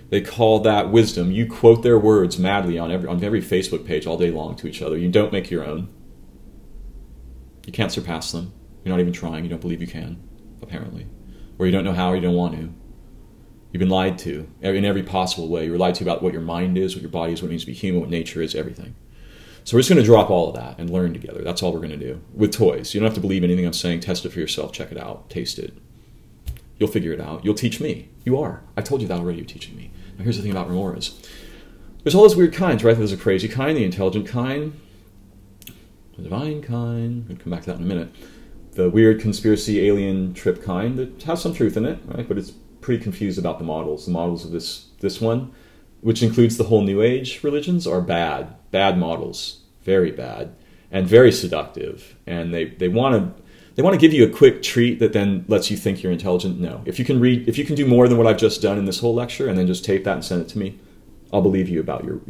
They call that wisdom. You quote their words madly on every Facebook page all day long to each other. You don't make your own. You can't surpass them. You're not even trying. You don't believe you can, apparently. Or you don't know how, or you don't want to. You've been lied to in every possible way. You were lied to about what your mind is, what your body is, what it means to be human, what nature is, everything. So we're just going to drop all of that and learn together. That's all we're going to do. With toys. You don't have to believe anything I'm saying. Test it for yourself. Check it out. Taste it. You'll figure it out. You'll teach me. You are. I told you that already. You're teaching me. Now here's the thing about remoras. There's all those weird kinds, right? There's a crazy kind, the intelligent kind, the divine kind. We'll come back to that in a minute. The weird conspiracy alien trip kind that has some truth in it, right? But it's pretty confused about the models. The models of this one, which includes the whole New Age religions, are bad. Bad models. Very bad. And very seductive. And they want to give you a quick treat that then lets you think you're intelligent. No. If you can do more than what I've just done in this whole lecture and then just tape that and send it to me, I'll believe you about your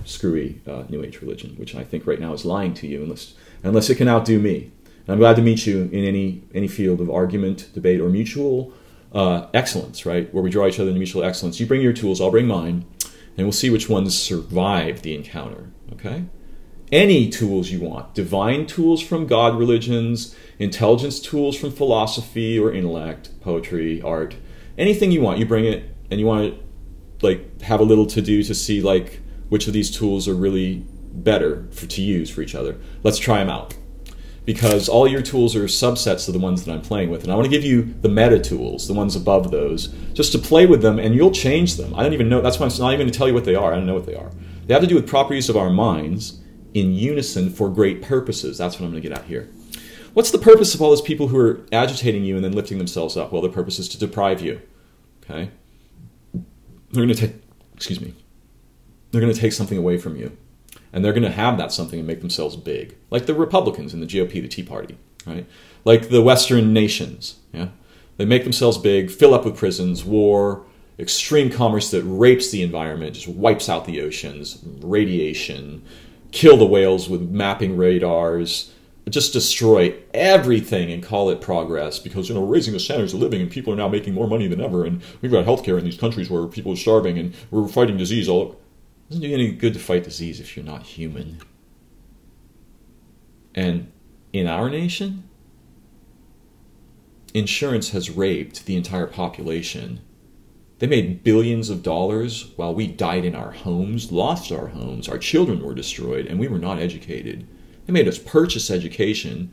screwy New Age religion, which I think right now is lying to you unless it can outdo me. And I'm glad to meet you in any field of argument, debate, or mutual excellence, right? Where we draw each other into mutual excellence. You bring your tools, I'll bring mine, and we'll see which ones survive the encounter, okay? Any tools you want. Divine tools from God religions, intelligence tools from philosophy or intellect, poetry, art. Anything you want, you bring it, and you want to have a little to-do to see which of these tools are really better to use for each other. Let's try them out. Because all your tools are subsets of the ones that I'm playing with. And I want to give you the meta tools, the ones above those, just to play with them, and you'll change them. I don't even know. That's why I'm not even going to tell you what they are. I don't know what they are. They have to do with properties of our minds in unison for great purposes. That's what I'm going to get at here. What's the purpose of all those people who are agitating you and then lifting themselves up? Well, the purpose is to deprive you. Okay? They're going to take something away from you. And they're going to have that something and make themselves big. Like the Republicans in the GOP, the Tea Party, right? Like the Western nations, yeah? They make themselves big, fill up with prisons, war, extreme commerce that rapes the environment, just wipes out the oceans, radiation, kill the whales with mapping radars, just destroy everything and call it progress because, we're raising the standards of living and people are now making more money than ever and we've got healthcare in these countries where people are starving and we're fighting disease all over. It doesn't do you any good to fight disease if you're not human. And in our nation, insurance has raped the entire population. They made billions of dollars while we died in our homes, lost our homes, our children were destroyed, and we were not educated. They made us purchase education.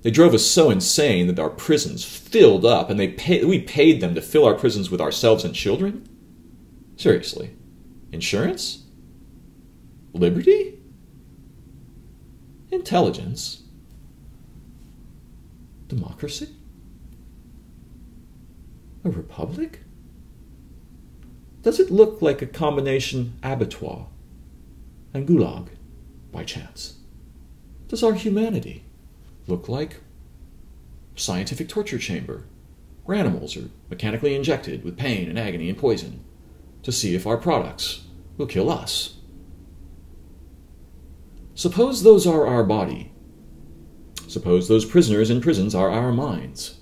They drove us so insane that our prisons filled up, and we paid them to fill our prisons with ourselves and children? Seriously. Insurance? Liberty? Intelligence? Democracy? A republic? Does it look like a combination abattoir and gulag? by chance? Does our humanity look like a scientific torture chamber where animals are mechanically injected with pain and agony and poison to see if our products will kill us? Suppose those are our body. Suppose those prisoners in prisons are our minds.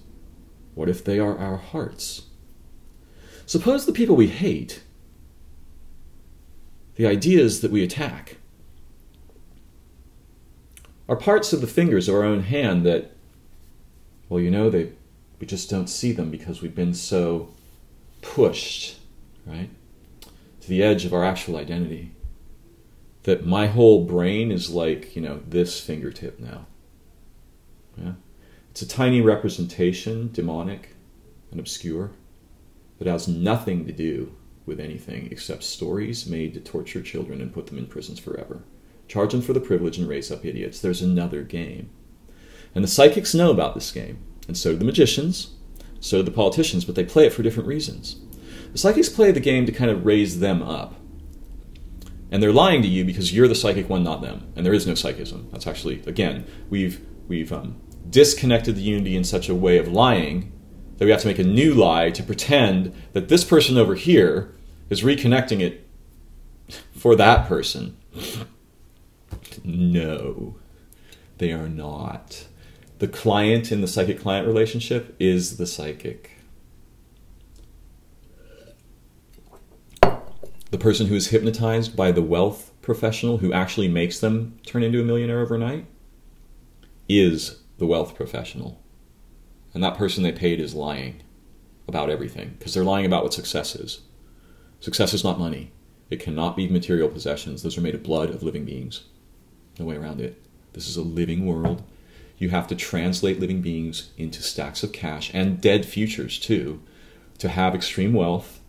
What if they are our hearts? Suppose the people we hate, the ideas that we attack, are parts of the fingers of our own hand that, well, we just don't see them because we've been so pushed, right, to the edge of our actual identity, that my whole brain is like, this fingertip now. Yeah? It's a tiny representation, demonic and obscure, that has nothing to do with anything except stories made to torture children and put them in prisons forever. Charge them for the privilege and raise up idiots. There's another game. And the psychics know about this game. And so do the magicians, so do the politicians, but they play it for different reasons. The psychics play the game to kind of raise them up. And they're lying to you because you're the psychic one, not them. And there is no psychism. That's actually, again, we've disconnected the unity in such a way of lying that we have to make a new lie to pretend that this person over here is reconnecting it for that person. No, they are not. The client in the psychic-client relationship is the psychic. The person who is hypnotized by the wealth professional who actually makes them turn into a millionaire overnight is the wealth professional. And that person they paid is lying about everything, because they're lying about what success is. Success is not money. It cannot be material possessions. Those are made of blood of living beings. No way around it. This is a living world. You have to translate living beings into stacks of cash, and dead futures too, to have extreme wealth,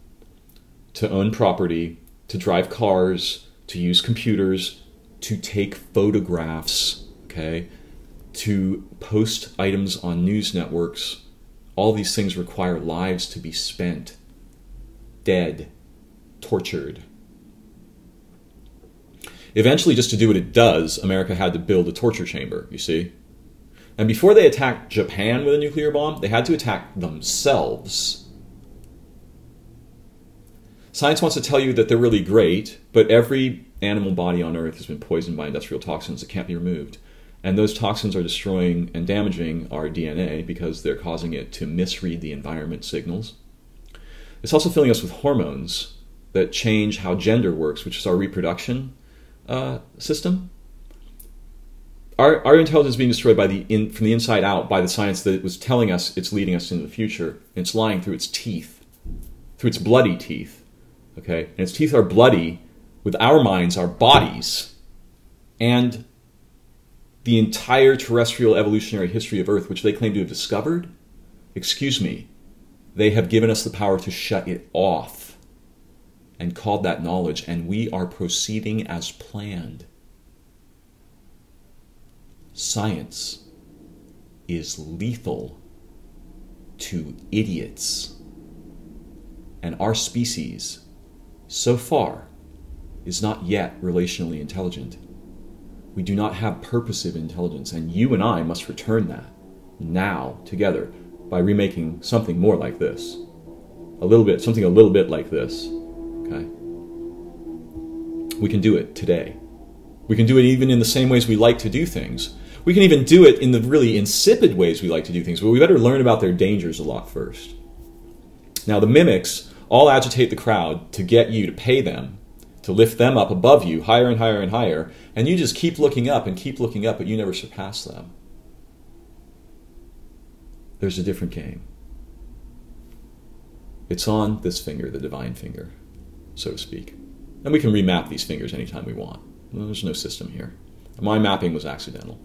to own property, to drive cars, to use computers, to take photographs, okay, to post items on news networks. All these things require lives to be spent, dead, tortured. Eventually, just to do what it does, America had to build a torture chamber, you see? And before they attacked Japan with a nuclear bomb, they had to attack themselves. Science wants to tell you that they're really great, but every animal body on Earth has been poisoned by industrial toxins that can't be removed. And those toxins are destroying and damaging our DNA because they're causing it to misread the environment signals. It's also filling us with hormones that change how gender works, which is our reproduction system. Our intelligence is being destroyed from the inside out by the science that was telling us it's leading us into the future. And it's lying through its teeth, through its bloody teeth. Okay? And its teeth are bloody with our minds, our bodies, and the entire terrestrial evolutionary history of Earth, which they claim to have discovered. Excuse me, they have given us the power to shut it off and called that knowledge, and we are proceeding as planned. Science is lethal to idiots. And our species, so far, is not yet relationally intelligent. We do not have purposive intelligence, and you and I must return that now together by remaking something more like this. Something a little bit like this. Okay? We can do it today. We can do it even in the same ways we like to do things. We can even do it in the really insipid ways we like to do things, but we better learn about their dangers a lot first. Now, the mimics all agitate the crowd to get you to pay them, to lift them up above you, higher and higher and higher, and you just keep looking up and keep looking up, but you never surpass them. There's a different game. It's on this finger, the divine finger, so to speak. And we can remap these fingers anytime we want. Well, there's no system here. My mapping was accidental.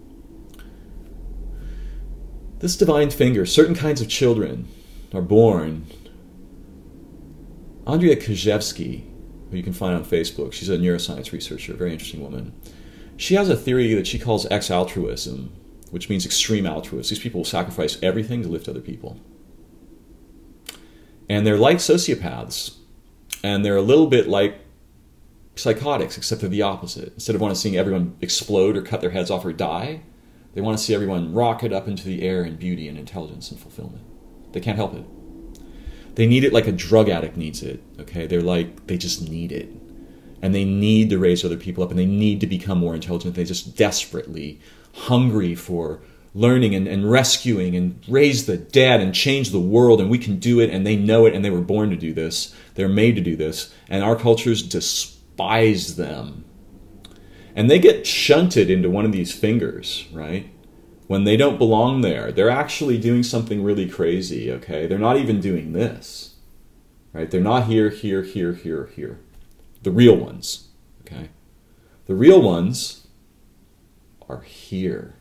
This divine finger, certain kinds of children are born. Andrea Kajewski, who you can find on Facebook, she's a neuroscience researcher, a very interesting woman. She has a theory that she calls ex-altruism, which means extreme altruists. These people will sacrifice everything to lift other people. And they're like sociopaths. And they're a little bit like psychotics, except they're the opposite. Instead of wanting to see everyone explode or cut their heads off or die, they want to see everyone rocket up into the air in beauty and intelligence and fulfillment. They can't help it. They need it like a drug addict needs it, okay? They just need it. And they need to raise other people up, and they need to become more intelligent. They just desperately hungry for learning and rescuing and raise the dead and change the world, and we can do it, and they know it, and they were born to do this. They're made to do this, and our cultures despise them. And they get shunted into one of these fingers, right? When they don't belong there. They're actually doing something really crazy, okay? They're not even doing this, right? They're not here, here, here, here, here. The real ones, okay? The real ones are here.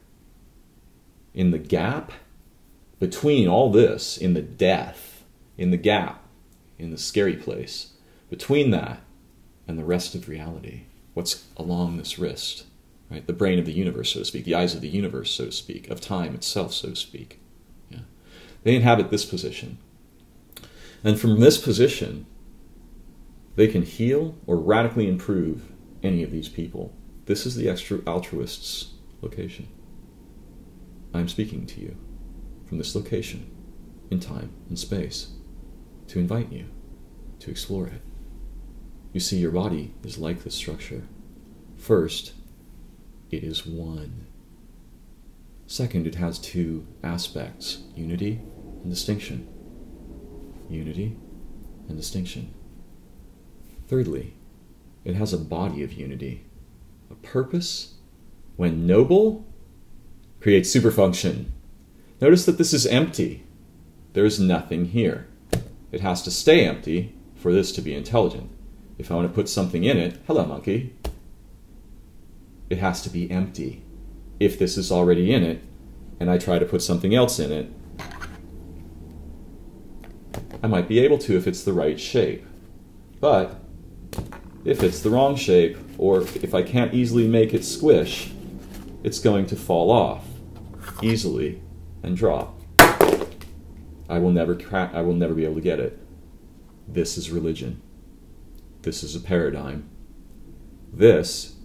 In the gap between all this, in the death, in the gap, in the scary place, between that and the rest of reality, what's along this wrist, right? The brain of the universe, so to speak, the eyes of the universe, so to speak, of time itself, so to speak. Yeah. They inhabit this position. And from this position, they can heal or radically improve any of these people. This is the extra altruist's location. I'm speaking to you from this location, in time and space, to invite you to explore it. You see, your body is like this structure. First, it is one. Second, it has two aspects, unity and distinction. Unity and distinction. Thirdly, it has a body of unity. A purpose, when noble, creates superfunction. Notice that this is empty. There is nothing here. It has to stay empty for this to be intelligent. If I want to put something in it, hello monkey, it has to be empty. If this is already in it, and I try to put something else in it, I might be able to if it's the right shape. But if it's the wrong shape, or if I can't easily make it squish, it's going to fall off easily and drop. I will never be able to get it. This is religion. This is a paradigm. This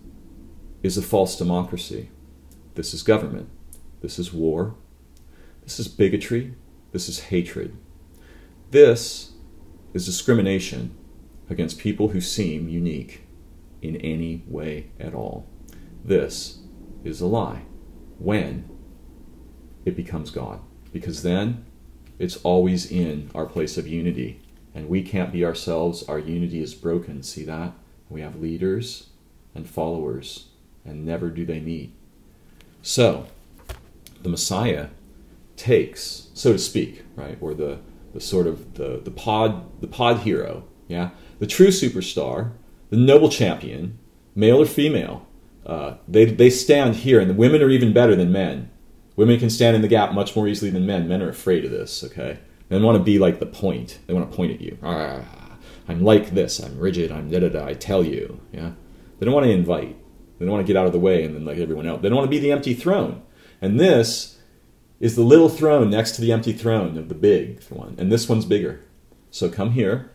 is a false democracy. This is government. This is war. This is bigotry. This is hatred. This is discrimination against people who seem unique in any way at all. This is a lie when it becomes God, because then it's always in our place of unity, and we can't be ourselves. Our unity is broken. See that? We have leaders and followers, and never do they meet. So the Messiah takes, so to speak, right, or the sort of the pod hero, yeah, the true superstar, the noble champion, male or female. They stand here, and the women are even better than men. Women can stand in the gap much more easily than men. Men are afraid of this, okay? They want to be like the point. They want to point at you. I'm like this. I'm rigid. I'm da-da-da. I tell you, yeah? They don't want to invite. They don't want to get out of the way and then like everyone else. They don't want to be the empty throne. And this is the little throne next to the empty throne of the big one. And this one's bigger. So come here.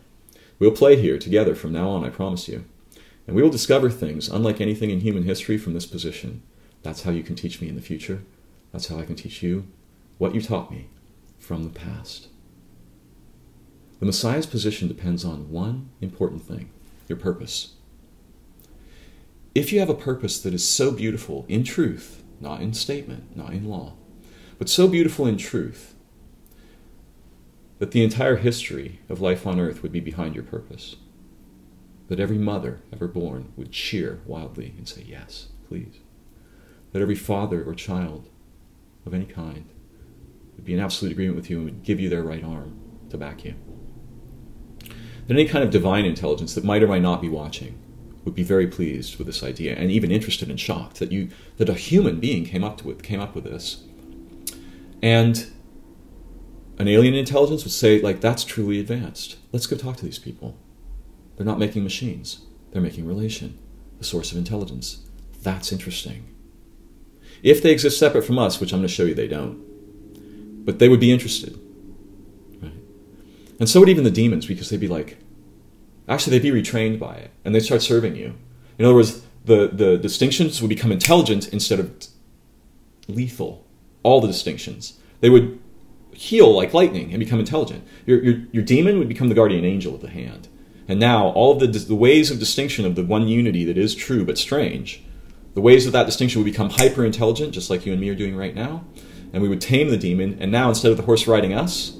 We'll play here together from now on, I promise you. And we will discover things unlike anything in human history from this position. That's how you can teach me in the future. That's how I can teach you what you taught me from the past. The Messiah's position depends on one important thing, your purpose. If you have a purpose that is so beautiful in truth, not in statement, not in law, but so beautiful in truth, that the entire history of life on earth would be behind your purpose, that every mother ever born would cheer wildly and say, yes, please, that every father or child of any kind would be in absolute agreement with you and would give you their right arm to back you. That any kind of divine intelligence that might or might not be watching would be very pleased with this idea and even interested and shocked that a human being came up with this. And an alien intelligence would say, like, that's truly advanced. Let's go talk to these people. They're not making machines. They're making relation, the source of intelligence. That's interesting. If they exist separate from us, which I'm going to show you they don't, but they would be interested. Right? And so would even the demons, because they'd be like, actually they'd be retrained by it, and they'd start serving you. In other words, the distinctions would become intelligent instead of lethal. All the distinctions. They would heal like lightning and become intelligent. Your demon would become the guardian angel of the hand. And now all of the ways of distinction of the one unity that is true but strange, the ways of that distinction would become hyper-intelligent, just like you and me are doing right now. And we would tame the demon. And now instead of the horse riding us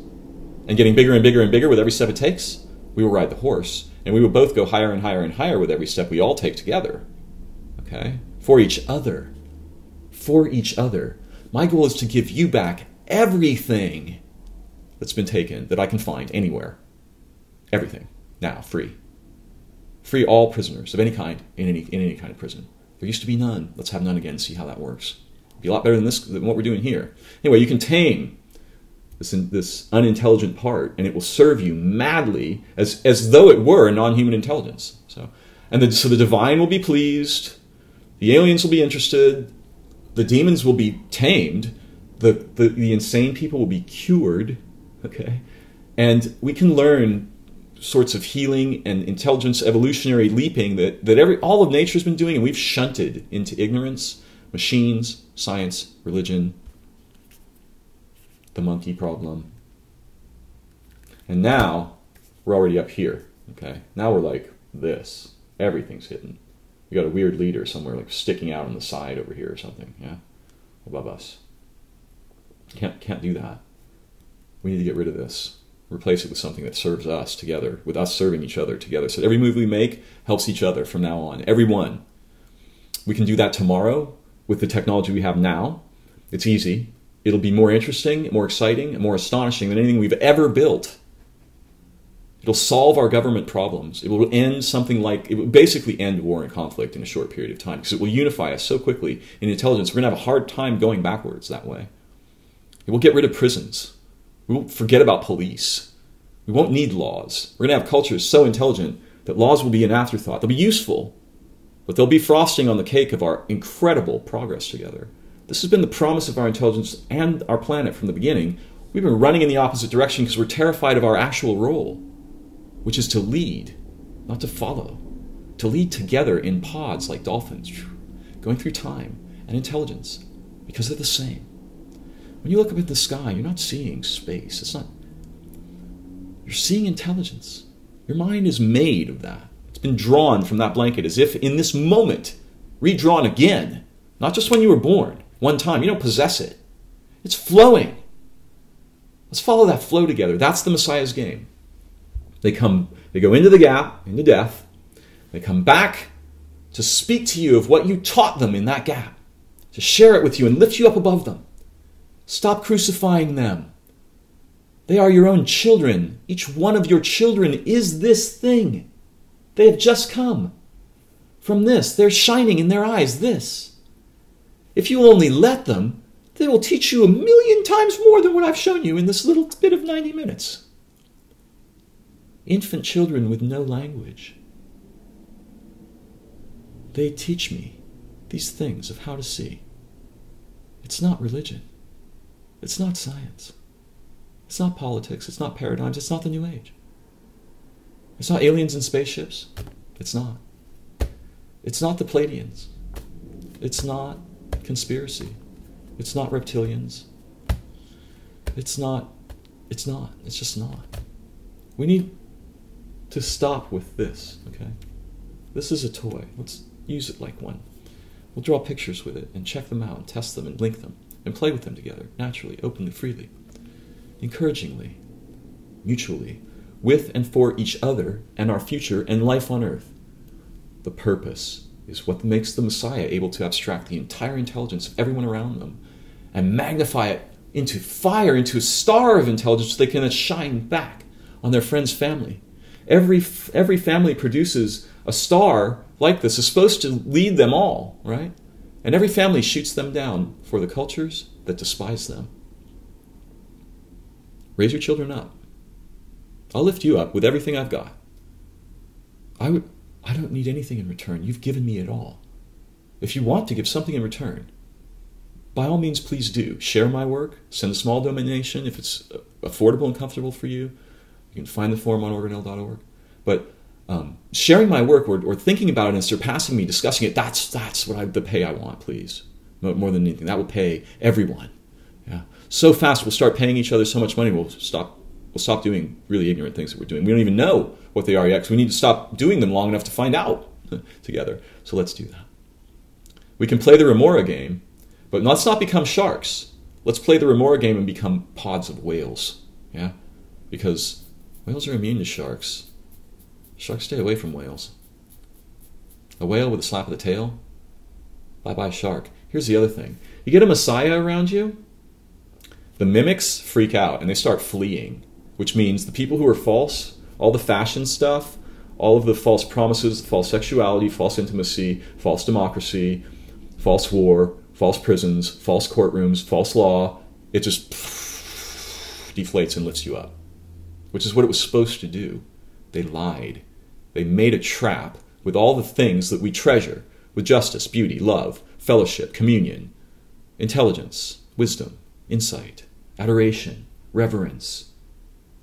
and getting bigger and bigger and bigger with every step it takes, we will ride the horse. And we will both go higher and higher and higher with every step we all take together. Okay? For each other. For each other. My goal is to give you back everything that's been taken that I can find anywhere. Everything. Now, free. Free all prisoners of any kind in any kind of prison. There used to be none. Let's have none again and see how that works. It'll be a lot better than what we're doing here. Anyway, you can tame this unintelligent part, and it will serve you madly as though it were a non-human intelligence. So the divine will be pleased. The aliens will be interested. The demons will be tamed. The insane people will be cured. Okay, and we can learn sorts of healing and intelligence, evolutionary leaping that all of nature's been doing, and we've shunted into ignorance, machines, science, religion, the monkey problem. And now we're already up here. Okay, now we're like this. Everything's hidden. We got a weird leader somewhere, like sticking out on the side over here or something. Yeah, above us. Can't do that. We need to get rid of this. Replace it with something that serves us together, with us serving each other together. So every move we make helps each other from now on. Everyone. We can do that tomorrow with the technology we have now. It's easy. It'll be more interesting, more exciting, and more astonishing than anything we've ever built. It'll solve our government problems. It will it will basically end war and conflict in a short period of time, because it will unify us so quickly in intelligence. We're going to have a hard time going backwards that way. It will get rid of prisons. We won't forget about police. We won't need laws. We're going to have cultures so intelligent that laws will be an afterthought. They'll be useful, but they'll be frosting on the cake of our incredible progress together. This has been the promise of our intelligence and our planet from the beginning. We've been running in the opposite direction because we're terrified of our actual role, which is to lead, not to follow. To lead together in pods like dolphins, going through time and intelligence, because they're the same. When you look up at the sky, you're not seeing space. You're seeing intelligence. Your mind is made of that. It's been drawn from that blanket as if in this moment, redrawn again. Not just when you were born, one time. You don't possess it. It's flowing. Let's follow that flow together. That's the Messiah's game. They go into the gap, into death. They come back to speak to you of what you taught them in that gap, to share it with you and lift you up above them. Stop crucifying them. They are your own children. Each one of your children is this thing. They have just come from this. They're shining in their eyes this. If you will only let them, they will teach you 1,000,000 times more than what I've shown you in this little bit of 90 minutes. Infant children with no language. They teach me these things of how to see. It's not religion. It's not science. It's not politics. It's not paradigms. It's not the New Age. It's not aliens and spaceships. It's not. It's not the Pleiadians. It's not conspiracy. It's not reptilians. It's not. It's just not. We need to stop with this, okay? This is a toy. Let's use it like one. We'll draw pictures with it and check them out and test them and link them and play with them together, naturally, openly, freely, encouragingly, mutually, with and for each other and our future and life on earth. The purpose is what makes the Messiah able to abstract the entire intelligence of everyone around them and magnify it into fire, into a star of intelligence so they can shine back on their friend's family. Every family produces a star like this. Is supposed to lead them all, right? And every family shoots them down for the cultures that despise them. Raise your children up. I'll lift you up with everything I've got. I don't need anything in return. You've given me it all. If you want to give something in return, by all means, please do. Share my work. Send a small donation if it's affordable and comfortable for you. You can find the form on organelle.org. But sharing my work or thinking about it and surpassing me, discussing it, that's the pay I want, please. More than anything. That will pay everyone. Yeah. So fast we'll start paying each other so much money, we'll stop doing really ignorant things that we're doing. We don't even know what they are yet, because we need to stop doing them long enough to find out together. So let's do that. We can play the remora game, but let's not become sharks. Let's play the remora game and become pods of whales. Yeah? Because whales are immune to sharks. Sharks stay away from whales. A whale with a slap of the tail? Bye-bye shark. Here's the other thing. You get a messiah around you, the mimics freak out and they start fleeing, which means the people who are false, all the fashion stuff, all of the false promises, false sexuality, false intimacy, false democracy, false war, false prisons, false courtrooms, false law, it just deflates and lifts you up, which is what it was supposed to do. They lied. They made a trap with all the things that we treasure, with justice, beauty, love, fellowship, communion, intelligence, wisdom, insight, adoration, reverence,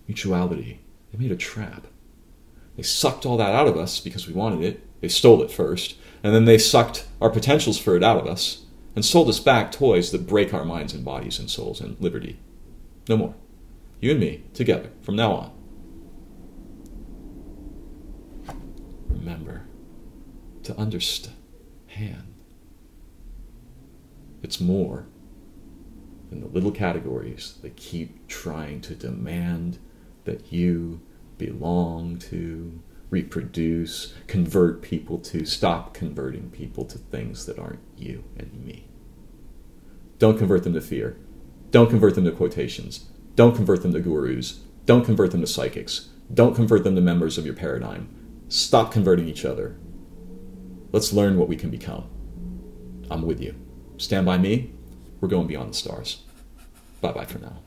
mutuality. They made a trap. They sucked all that out of us because we wanted it. They stole it first, and then they sucked our potentials for it out of us and sold us back toys that break our minds and bodies and souls and liberty. No more. You and me, together, from now on. Remember to understand. It's more than the little categories that keep trying to demand that you belong to, reproduce, convert people to. Stop converting people to things that aren't you and me. Don't convert them to fear. Don't convert them to quotations. Don't convert them to gurus. Don't convert them to psychics. Don't convert them to members of your paradigm. Stop converting each other. Let's learn what we can become. I'm with you. Stand by me. We're going beyond the stars. Bye-bye for now.